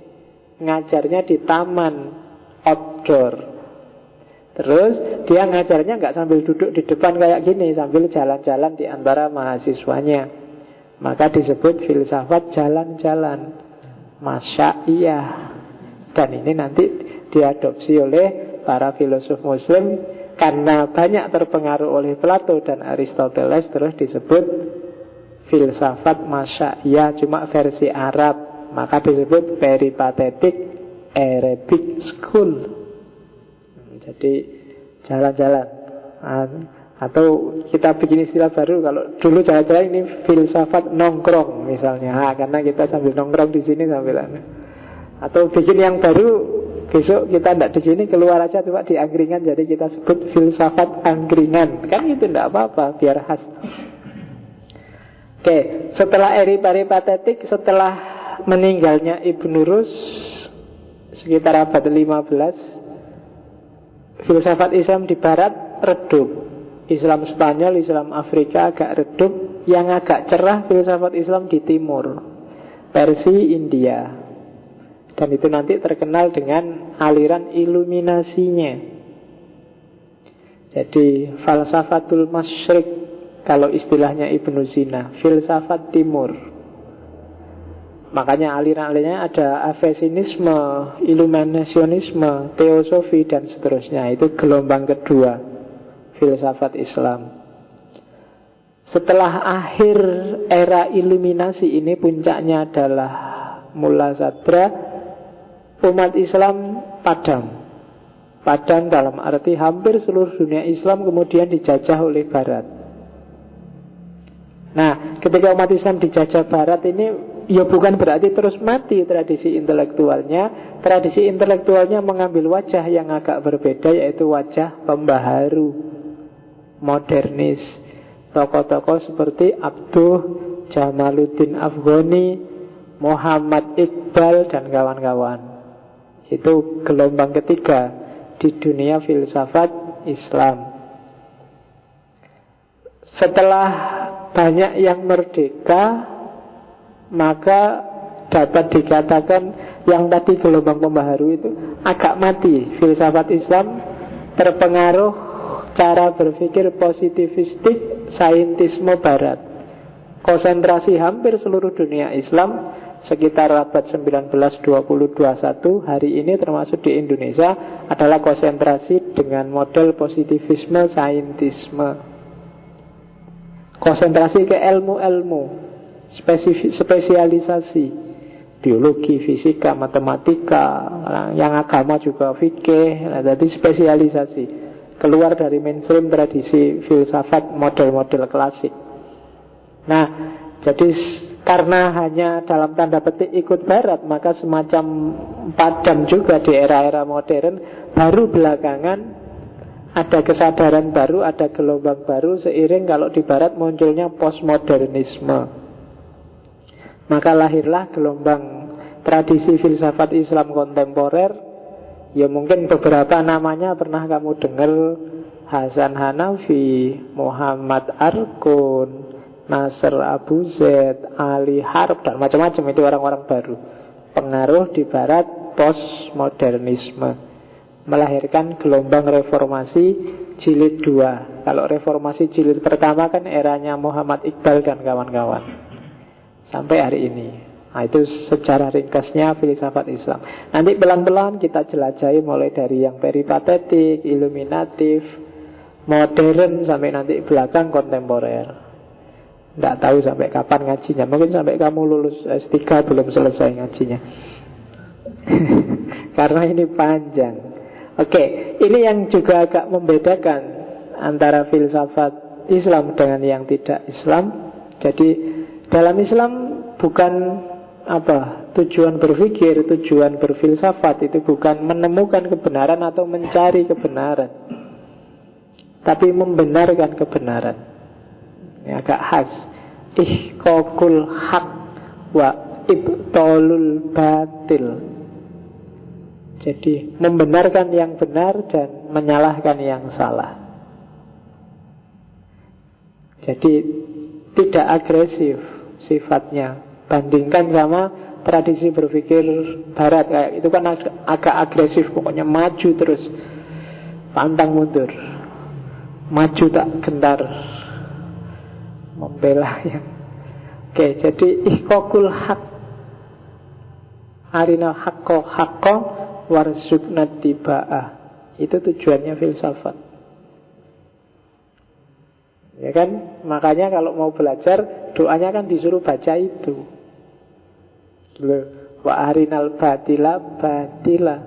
Speaker 1: Ngajarnya di taman outdoor. Terus dia ngajarnya nggak sambil duduk di depan kayak gini, sambil jalan-jalan di antara mahasiswanya. Maka disebut filsafat jalan-jalan, masyaiyah. Dan ini nanti diadopsi oleh para filosof Muslim. Karena banyak terpengaruh oleh Plato dan Aristoteles, terus disebut filsafat masyaiyah, cuma versi Arab. Maka disebut peripatetik Arabic School. Jadi jalan-jalan. Atau kita bikin istilah baru, kalau dulu jalan-jalan ini filsafat nongkrong misalnya. Karena kita sambil nongkrong di sini sambil atau bikin yang baru, besok kita tidak di sini, keluar aja coba di angkringan, jadi kita sebut filsafat angkringan. Kan itu tidak apa-apa, biar khas. Oke, setelah eri peripatetik, setelah meninggalnya Ibn Rus sekitar abad 15, filsafat Islam di Barat redup. Islam Spanyol, Islam Afrika agak redup. Yang agak cerah filsafat Islam di Timur, Persia, India. Dan itu nanti terkenal dengan aliran iluminasinya. Jadi falsafatul masyrik, kalau istilahnya Ibnu Sina, filsafat timur. Makanya aliran-alirannya ada avesinisme, iluminasionisme, teosofi, dan seterusnya. Itu gelombang kedua filsafat Islam. Setelah akhir era iluminasi ini, puncaknya adalah Mula Sadra, umat Islam padam. Padam dalam arti hampir seluruh dunia Islam kemudian dijajah oleh Barat. Nah, ketika umat Islam dijajah Barat ini, ya bukan berarti terus mati tradisi intelektualnya. Tradisi intelektualnya mengambil wajah yang agak berbeda, yaitu wajah pembaharu, modernis. Tokoh-tokoh seperti Abduh, Jamaluddin Afghani, Muhammad Iqbal, dan kawan-kawan. Itu gelombang ketiga di dunia filsafat Islam. Setelah banyak yang merdeka, maka dapat dikatakan yang tadi gelombang pembaharu itu agak mati. Filsafat Islam terpengaruh cara berpikir positivistik saintisme Barat. Konsentrasi hampir seluruh dunia Islam sekitar abad 19-20-21 hari ini, termasuk di Indonesia, adalah konsentrasi dengan model positivisme saintisme. Konsentrasi ke ilmu-ilmu, spesialisasi, biologi, fisika, matematika, yang agama juga fikih. Jadi spesialisasi, keluar dari mainstream tradisi filsafat model-model klasik. Nah, jadi karena hanya dalam tanda petik ikut Barat, maka semacam padam juga di era-era modern. Baru belakangan ada kesadaran baru, ada gelombang baru, seiring kalau di Barat munculnya postmodernisme. Maka lahirlah gelombang tradisi filsafat Islam kontemporer. Ya mungkin beberapa namanya pernah kamu dengar: Hasan Hanafi, Muhammad Arkun, Nasr Abu Zaid, Ali Harb, dan macam-macam. Itu orang-orang baru. Pengaruh di Barat postmodernisme, melahirkan gelombang reformasi jilid 2. Kalau reformasi jilid pertama kan eranya Muhammad Iqbal dan kawan-kawan sampai hari ini. Nah, itu sejarah ringkasnya filsafat Islam. Nanti pelan-pelan kita jelajahi mulai dari yang peripatetik, iluminatif, modern, sampai nanti belakang kontemporer. Tidak tahu sampai kapan ngajinya. Mungkin sampai kamu lulus S3 belum selesai ngajinya. Karena ini panjang. Oke, ini yang juga agak membedakan antara filsafat Islam dengan yang tidak Islam. Jadi dalam Islam bukan tujuan berpikir, tujuan berfilsafat itu bukan menemukan kebenaran atau mencari kebenaran, tapi membenarkan kebenaran. Ini agak khas. Ihqaqul haq wa ibtalul batil. Jadi membenarkan yang benar dan menyalahkan yang salah. Jadi tidak agresif sifatnya. Bandingkan sama tradisi berpikir Barat, kayak itu kan agak agresif, pokoknya maju terus, pantang mundur, maju tak gentar, membela yang. Oke, jadi ihqaqul haq, arinal haqqo warzuqna tiba'ah. Itu tujuannya filsafat. Ya kan? Makanya kalau mau belajar, doanya kan disuruh baca itu. Wa arinal batila batila.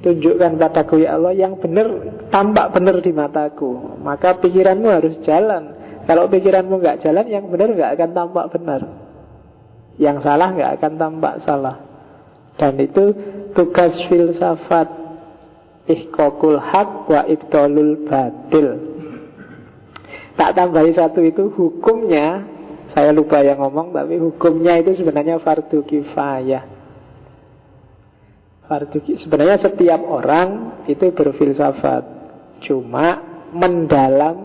Speaker 1: Tunjukkan padaku ya Allah yang benar, tampak benar di mataku. Maka pikiranmu harus jalan. Kalau pikiranmu nggak jalan, yang benar nggak akan tampak benar, yang salah nggak akan tampak salah. Dan itu tugas filsafat. Ihqaqul haq wa ibtalul batil. Tak tambahi satu itu, hukumnya saya lupa yang ngomong, tapi hukumnya itu sebenarnya fardu kifayah. Sebenarnya setiap orang itu berfilsafat. Cuma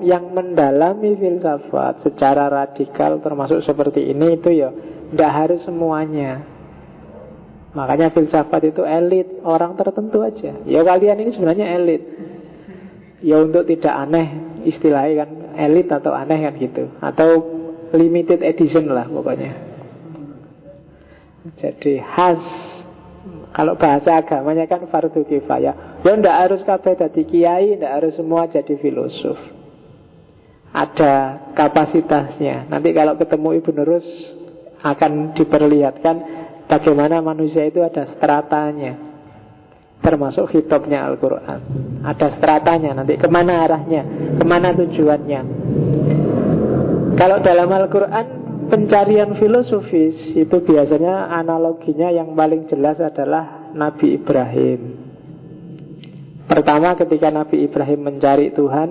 Speaker 1: yang mendalami filsafat secara radikal termasuk seperti ini itu ya tidak harus semuanya. Makanya filsafat itu elit, orang tertentu aja. Ya kalian ini sebenarnya elit. Ya untuk tidak aneh, istilahnya kan elit atau aneh kan gitu. Atau limited edition lah pokoknya. Jadi khas. Kalau bahasa agamanya kan fardu kifayah. Ya ndak harus kabeh dadi kiai, ndak harus semua jadi filosof. Ada kapasitasnya. Nanti kalau ketemu Ibnu Rus akan diperlihatkan bagaimana manusia itu ada stratanya, termasuk hitopnya Al-Quran. Ada stratanya nanti, kemana arahnya, kemana tujuannya. Kalau dalam Al-Quran pencarian filosofis itu biasanya analoginya yang paling jelas adalah Nabi Ibrahim. Pertama ketika Nabi Ibrahim mencari Tuhan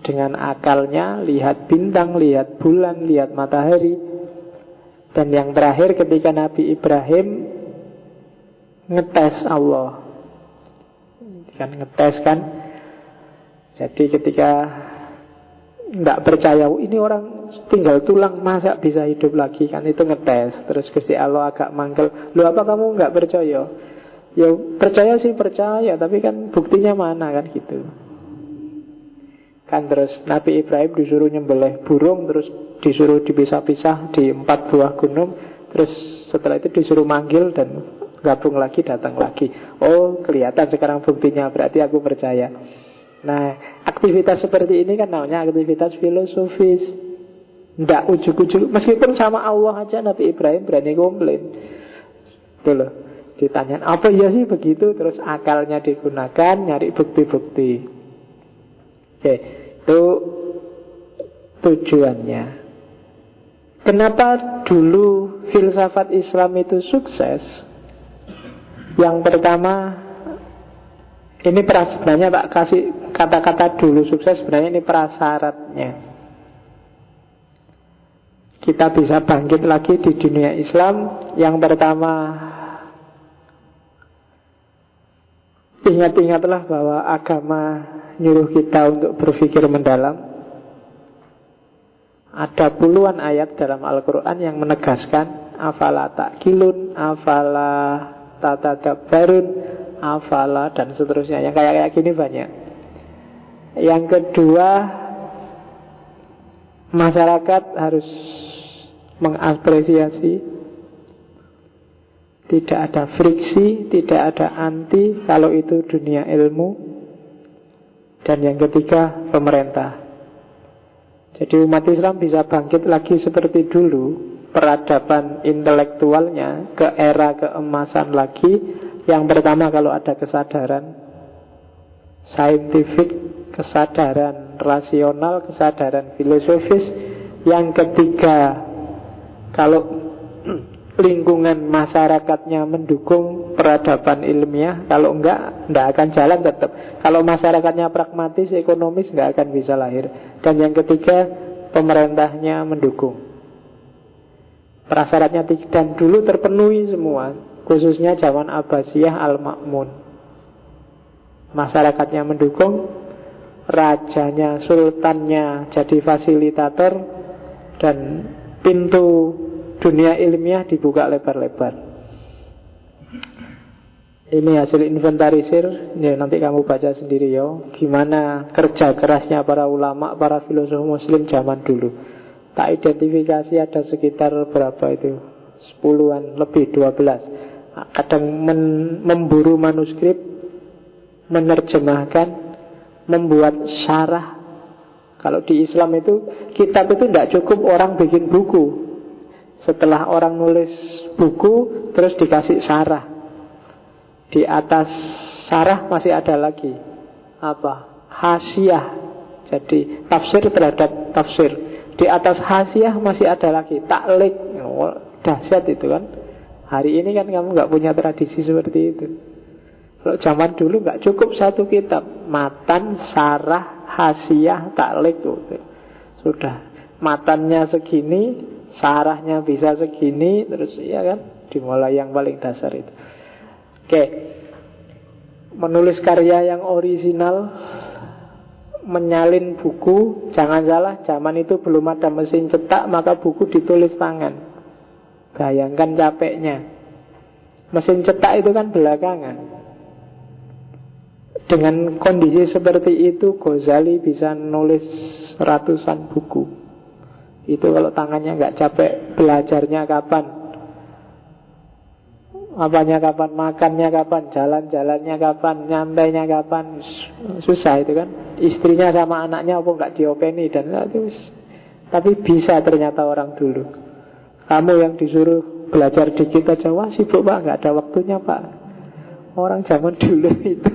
Speaker 1: dengan akalnya, lihat bintang, lihat bulan, lihat matahari. Dan yang terakhir ketika Nabi Ibrahim ngetes Allah. Kan ngetes kan. Jadi ketika tidak percaya, ini orang tinggal tulang masa bisa hidup lagi, kan itu ngetes. Terus Gusti Allah agak manggil, lu apa kamu nggak percaya? Ya percaya sih percaya, tapi kan buktinya mana kan gitu. Kan terus Nabi Ibrahim disuruh nyembelih burung, terus disuruh dipisah-pisah di 4 buah gunung. Terus setelah itu disuruh manggil dan gabung lagi, datang lagi. Oh kelihatan sekarang buktinya, berarti aku percaya. Nah aktivitas seperti ini kan namanya aktivitas filosofis. Nggak ujuk-ujuk, meskipun sama Allah aja Nabi Ibrahim berani komplain. Tuh loh, ditanya apa ya sih begitu. Terus akalnya digunakan, nyari bukti-bukti. Oke, itu tujuannya. Kenapa dulu filsafat Islam itu sukses? Yang pertama, ini sebenarnya tak kasih kata-kata dulu sukses, sebenarnya ini prasyaratnya. Kita bisa bangkit lagi di dunia Islam. Yang pertama, ingat-ingatlah bahwa agama nyuruh kita untuk berpikir mendalam. Ada puluhan ayat dalam Al-Quran yang menegaskan afala ta'qilun, afala tatadabbarun, afala dan seterusnya. Yang kayak gini banyak. Yang kedua, masyarakat harus mengapresiasi. Tidak ada friksi, tidak ada anti kalau itu dunia ilmu. Dan yang ketiga, pemerintah. Jadi umat Islam bisa bangkit lagi seperti dulu, peradaban intelektualnya ke era keemasan lagi. Yang pertama kalau ada kesadaran saintifik, kesadaran rasional, kesadaran filosofis. Yang ketiga, kalau lingkungan masyarakatnya mendukung peradaban ilmiah. Kalau enggak akan jalan tetap. Kalau masyarakatnya pragmatis, ekonomis, enggak akan bisa lahir. Dan yang ketiga, pemerintahnya mendukung. Prasyaratnya dan dulu terpenuhi semua, khususnya zaman Abbasiyah Al-Ma'mun. Masyarakatnya mendukung, rajanya, sultannya jadi fasilitator, dan pintu dunia ilmiah dibuka lebar-lebar. Ini hasil inventarisir. Ya, nanti kamu baca sendiri ya, gimana kerja kerasnya para ulama, para filosof muslim zaman dulu. Tak identifikasi ada sekitar berapa itu, 10-an lebih, 12. Kadang memburu manuskrip, menerjemahkan, membuat syarah. Kalau di Islam itu kitab itu tidak cukup orang bikin buku. Setelah orang nulis buku, terus dikasih syarah. Di atas syarah masih ada lagi apa? Hasyiah. Jadi tafsir terhadap tafsir. Di atas hasyiah masih ada lagi taklik. Oh, dahsyat itu kan. Hari ini kan kamu nggak punya tradisi seperti itu. Kalau zaman dulu nggak cukup satu kitab, matan, syarah, hasyiah, taklik. Sudah matannya segini, sarahnya bisa segini, terus ya kan, dimulai yang paling dasar itu. Oke, menulis karya yang orisinal, menyalin buku. Jangan salah, zaman itu belum ada mesin cetak, maka buku ditulis tangan. Bayangkan capeknya. Mesin cetak itu kan belakangan. Dengan kondisi seperti itu Ghazali bisa nulis ratusan buku. Itu kalau tangannya nggak capek. Belajarnya kapan, apanya kapan, makannya kapan, jalan-jalannya kapan, nyantainya kapan. Susah itu kan. Istrinya sama anaknya apa nggak diopeni dan itu. Tapi bisa ternyata orang dulu. Kamu yang disuruh belajar dikit aja, wah sibuk pak, nggak ada waktunya pak. Orang zaman dulu itu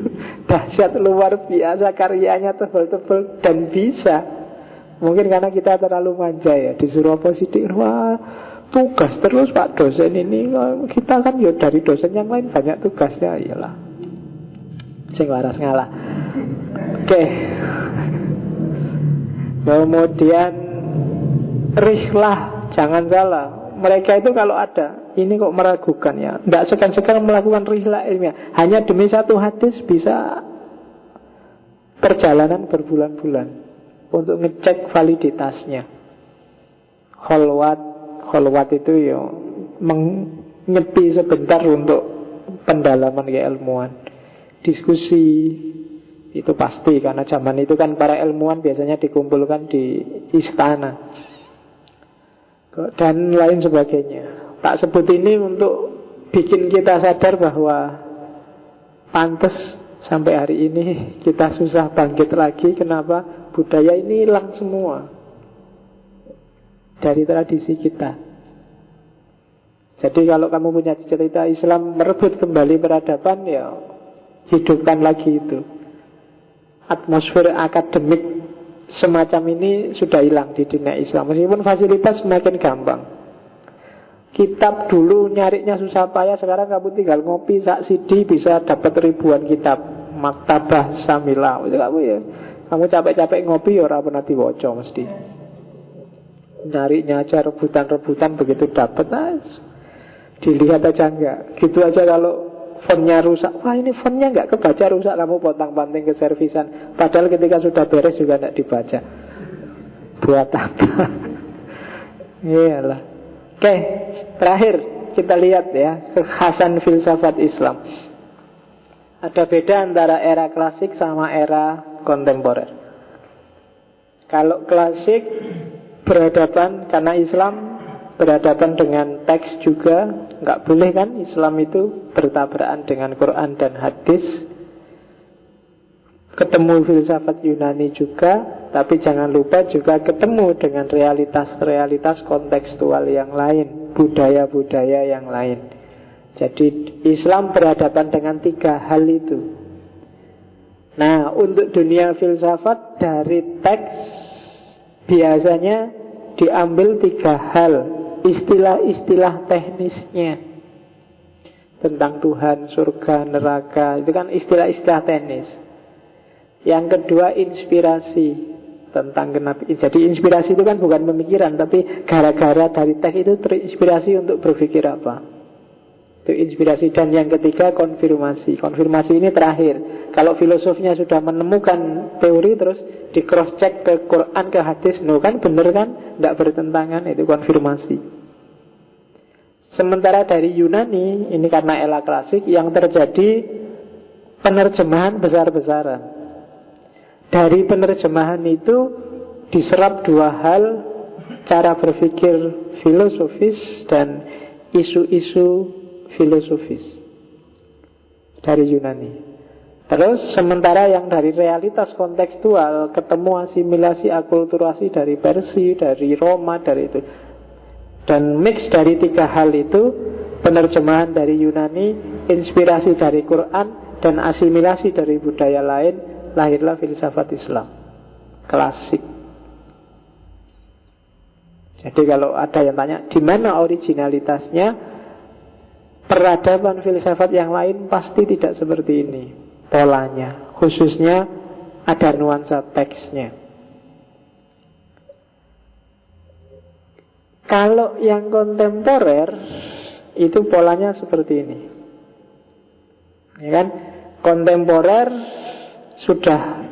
Speaker 1: dahsyat luar biasa, karyanya tebel-tebel dan bisa. Mungkin karena kita terlalu manja ya, disuruh apa sidik, wah tugas terus pak dosen ini. Kita kan ya dari dosen yang lain banyak tugasnya, iyalah. Sing waras ngalah. Oke. Kemudian rihlah, jangan salah. Mereka itu kalau ada, ini kok meragukan ya, tidak sekan-sekan melakukan rihlah ilmiah. Hanya demi satu hadis bisa perjalanan berbulan-bulan untuk ngecek validitasnya. Kholwat itu ya menyepi sebentar untuk pendalaman keilmuan. Diskusi itu pasti, karena zaman itu kan para ilmuwan biasanya dikumpulkan di istana dan lain sebagainya. Tak sebut ini untuk bikin kita sadar bahwa pantas sampai hari ini kita susah bangkit lagi. Kenapa? Budaya ini hilang semua dari tradisi kita. Jadi kalau kamu punya cerita Islam merebut kembali peradaban, ya hidupkan lagi itu. Atmosfer akademik semacam ini sudah hilang di dunia Islam. Meskipun fasilitas semakin gampang. Kitab dulu nyarinya susah payah, sekarang kamu tinggal ngopi sak CD bisa dapat ribuan kitab. Maktabah Samila. Kamu ya, kamu capek-capek ngopi ya ora pernah diwaca mesti. Nyarinya aja rebutan-rebutan, begitu dapat dilihat aja enggak. Gitu aja kalau fontnya rusak, wah ini fontnya nggak kebaca, rusak, kamu potong-panting ke servisan. Padahal ketika sudah beres juga nggak dibaca. Buat apa? Iyalah. Oke, terakhir kita lihat ya kekhasan filsafat Islam. Ada beda antara era klasik sama era kontemporer. Kalau klasik berhadapan, karena Islam berhadapan dengan teks juga, nggak boleh kan Islam itu bertabrakan dengan Quran dan hadis. Ketemu filsafat Yunani juga, tapi jangan lupa juga ketemu dengan realitas-realitas kontekstual yang lain, budaya-budaya yang lain. Jadi Islam berhadapan dengan tiga hal itu. Nah, untuk dunia filsafat dari teks biasanya diambil tiga hal, istilah-istilah teknisnya tentang Tuhan, surga, neraka. Itu kan istilah-istilah teknis. Yang kedua inspirasi tentang kenapa. Jadi inspirasi itu kan bukan pemikiran, tapi gara-gara dari teks itu terinspirasi untuk berpikir apa. Itu inspirasi. Dan yang ketiga konfirmasi. Konfirmasi ini terakhir. Kalau filosofnya sudah menemukan teori, terus di cross check ke Quran, ke hadis, no kan bener kan, tidak bertentangan, itu konfirmasi. Sementara dari Yunani, ini karena era klasik, yang terjadi penerjemahan besar-besaran. Dari penerjemahan itu diserap dua hal, cara berpikir filosofis dan isu-isu filosofis dari Yunani. Terus sementara yang dari realitas kontekstual ketemu asimilasi, akulturasi dari Persia, dari Roma, dari itu. Dan mix dari tiga hal itu, penerjemahan dari Yunani, inspirasi dari Quran, dan asimilasi dari budaya lain, lahirlah filsafat Islam klasik. Jadi kalau ada yang tanya di mana originalitasnya, peradaban filsafat yang lain pasti tidak seperti ini polanya. Khususnya ada nuansa teksnya. Kalau yang kontemporer itu polanya seperti ini, ya kan? Kontemporer sudah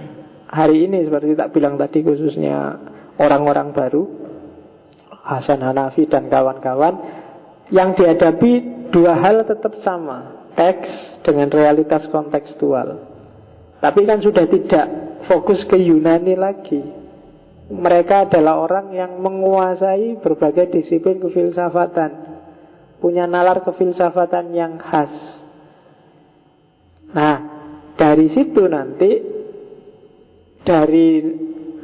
Speaker 1: hari ini seperti tak bilang tadi, khususnya orang-orang baru, Hasan Hanafi dan kawan-kawan, yang dihadapi dua hal tetap sama, teks dengan realitas kontekstual. Tapi kan sudah tidak fokus ke Yunani lagi. Mereka adalah orang yang menguasai berbagai disiplin kefilsafatan, punya nalar kefilsafatan yang khas. Nah, dari situ nanti, dari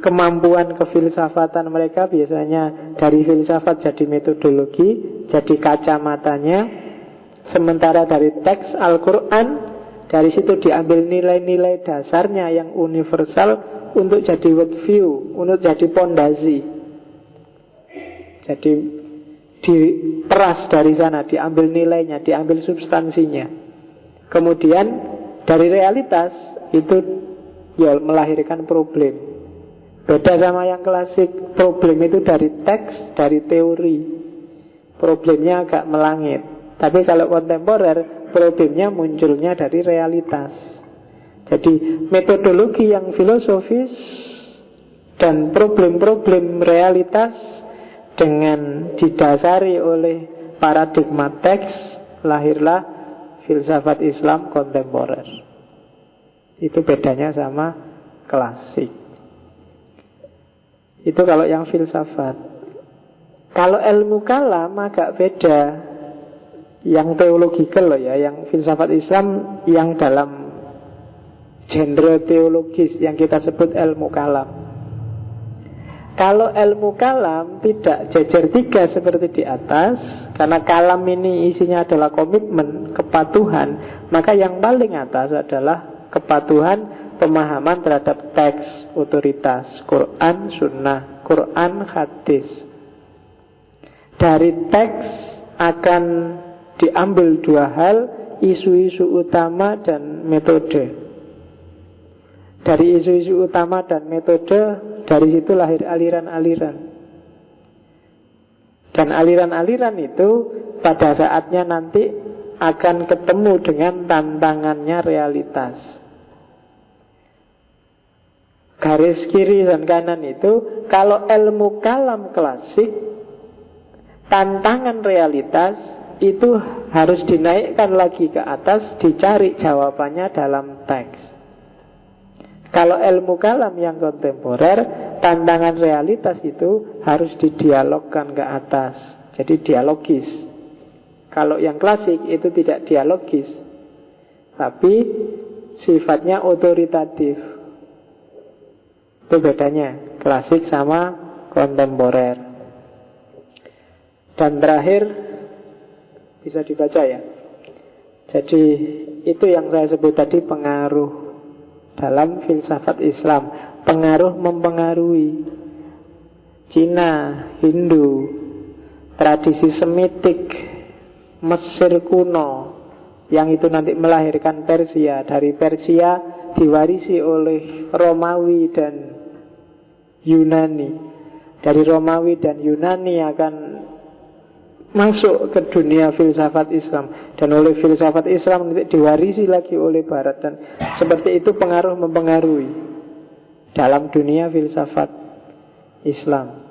Speaker 1: kemampuan kefilsafatan mereka, biasanya dari filsafat jadi metodologi, jadi kacamatanya. Sementara dari teks Al-Quran, dari situ diambil nilai-nilai dasarnya yang universal untuk jadi worldview, untuk jadi pondasi. Jadi diperas dari sana, diambil nilainya, diambil substansinya. Kemudian dari realitas itu ya melahirkan problem. Beda sama yang klasik, problem itu dari teks, dari teori. Problemnya agak melangit. Tapi kalau kontemporer, problemnya munculnya dari realitas. Jadi metodologi yang filosofis dan problem-problem realitas dengan didasari oleh paradigma teks, lahirlah filsafat Islam kontemporer. Itu bedanya sama klasik. Itu kalau yang filsafat. Kalau ilmu kalam agak beda. Yang teologikal loh ya, yang filsafat Islam yang dalam genre teologis yang kita sebut ilmu kalam. Kalau ilmu kalam tidak jejer tiga seperti di atas, karena kalam ini isinya adalah komitmen, kepatuhan, maka yang paling atas adalah kepatuhan pemahaman terhadap teks, otoritas, Quran, Sunnah, Quran, hadis. Dari teks akan diambil dua hal, isu-isu utama dan metode. Dari isu-isu utama dan metode, dari situ lahir aliran-aliran. Dan aliran-aliran itu pada saatnya nanti akan ketemu dengan tantangannya realitas. Garis kiri dan kanan itu, kalau ilmu kalam klasik, tantangan realitas itu harus dinaikkan lagi ke atas, dicari jawabannya dalam teks. Kalau ilmu kalam yang kontemporer, tantangan realitas itu harus didialogkan ke atas. Jadi dialogis. Kalau yang klasik itu tidak dialogis, tapi sifatnya otoritatif. Itu bedanya klasik sama kontemporer. Dan terakhir, bisa dibaca ya. Jadi itu yang saya sebut tadi pengaruh dalam filsafat Islam. Pengaruh mempengaruhi Cina, Hindu, tradisi Semitik, Mesir kuno, yang itu nanti melahirkan Persia. Dari Persia diwarisi oleh Romawi dan Yunani. Dari Romawi dan Yunani akan masuk ke dunia filsafat Islam, dan oleh filsafat Islam diwarisi lagi oleh Barat. Dan seperti itu pengaruh mempengaruhi dalam dunia filsafat Islam.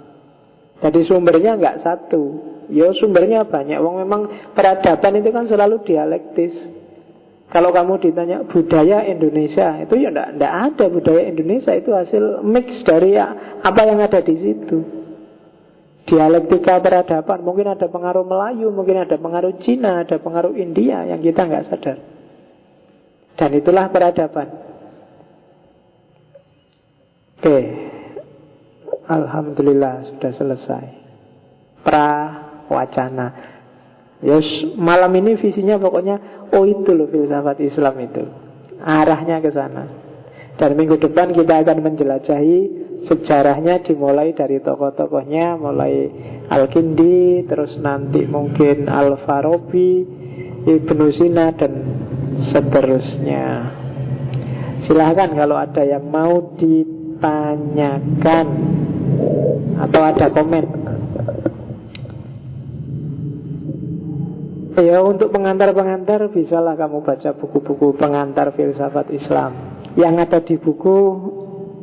Speaker 1: Jadi sumbernya nggak satu, ya sumbernya banyak. Wong memang peradaban itu kan selalu dialektis. Kalau kamu ditanya budaya Indonesia, itu ya enggak ada budaya Indonesia, itu hasil mix dari apa yang ada di situ. Dialektika peradaban, mungkin ada pengaruh Melayu, mungkin ada pengaruh Cina, ada pengaruh India yang kita nggak sadar. Dan itulah peradaban. Oke, alhamdulillah sudah selesai. Prawacana. Yes, malam ini visinya pokoknya, oh itu loh filsafat Islam itu. Arahnya ke sana. Dan minggu depan kita akan menjelajahi sejarahnya, dimulai dari tokoh-tokohnya, mulai Al-Kindi, terus nanti mungkin Al-Farabi, Ibnu Sina, dan seterusnya. Silahkan kalau ada yang mau ditanyakan atau ada komen. Ya, untuk pengantar-pengantar bisalah kamu baca buku-buku pengantar filsafat Islam. Yang ada di buku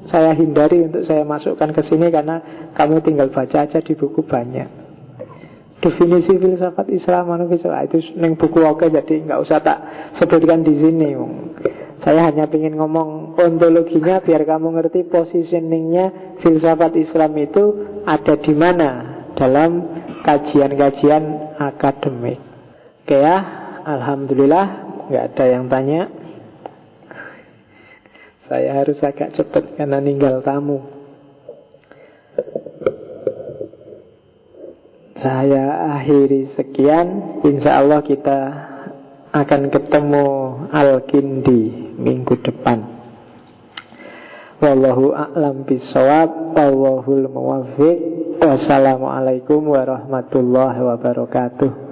Speaker 1: saya hindari untuk saya masukkan ke sini, karena kamu tinggal baca aja di buku banyak. definisi filsafat Islam itu neng buku oke, jadi nggak usah tak sebutkan di sini. Saya hanya ingin ngomong ontologinya biar kamu ngerti positioningnya filsafat Islam itu ada di mana dalam kajian-kajian akademik. Oke ya, alhamdulillah nggak ada yang tanya. Saya harus agak cepat karena ninggal tamu. Saya akhiri sekian. Insya Allah kita akan ketemu Al-Kindi minggu depan. Wallahu a'lam bishawab. Wallahul muwaffiq. Wassalamualaikum warahmatullahi wabarakatuh.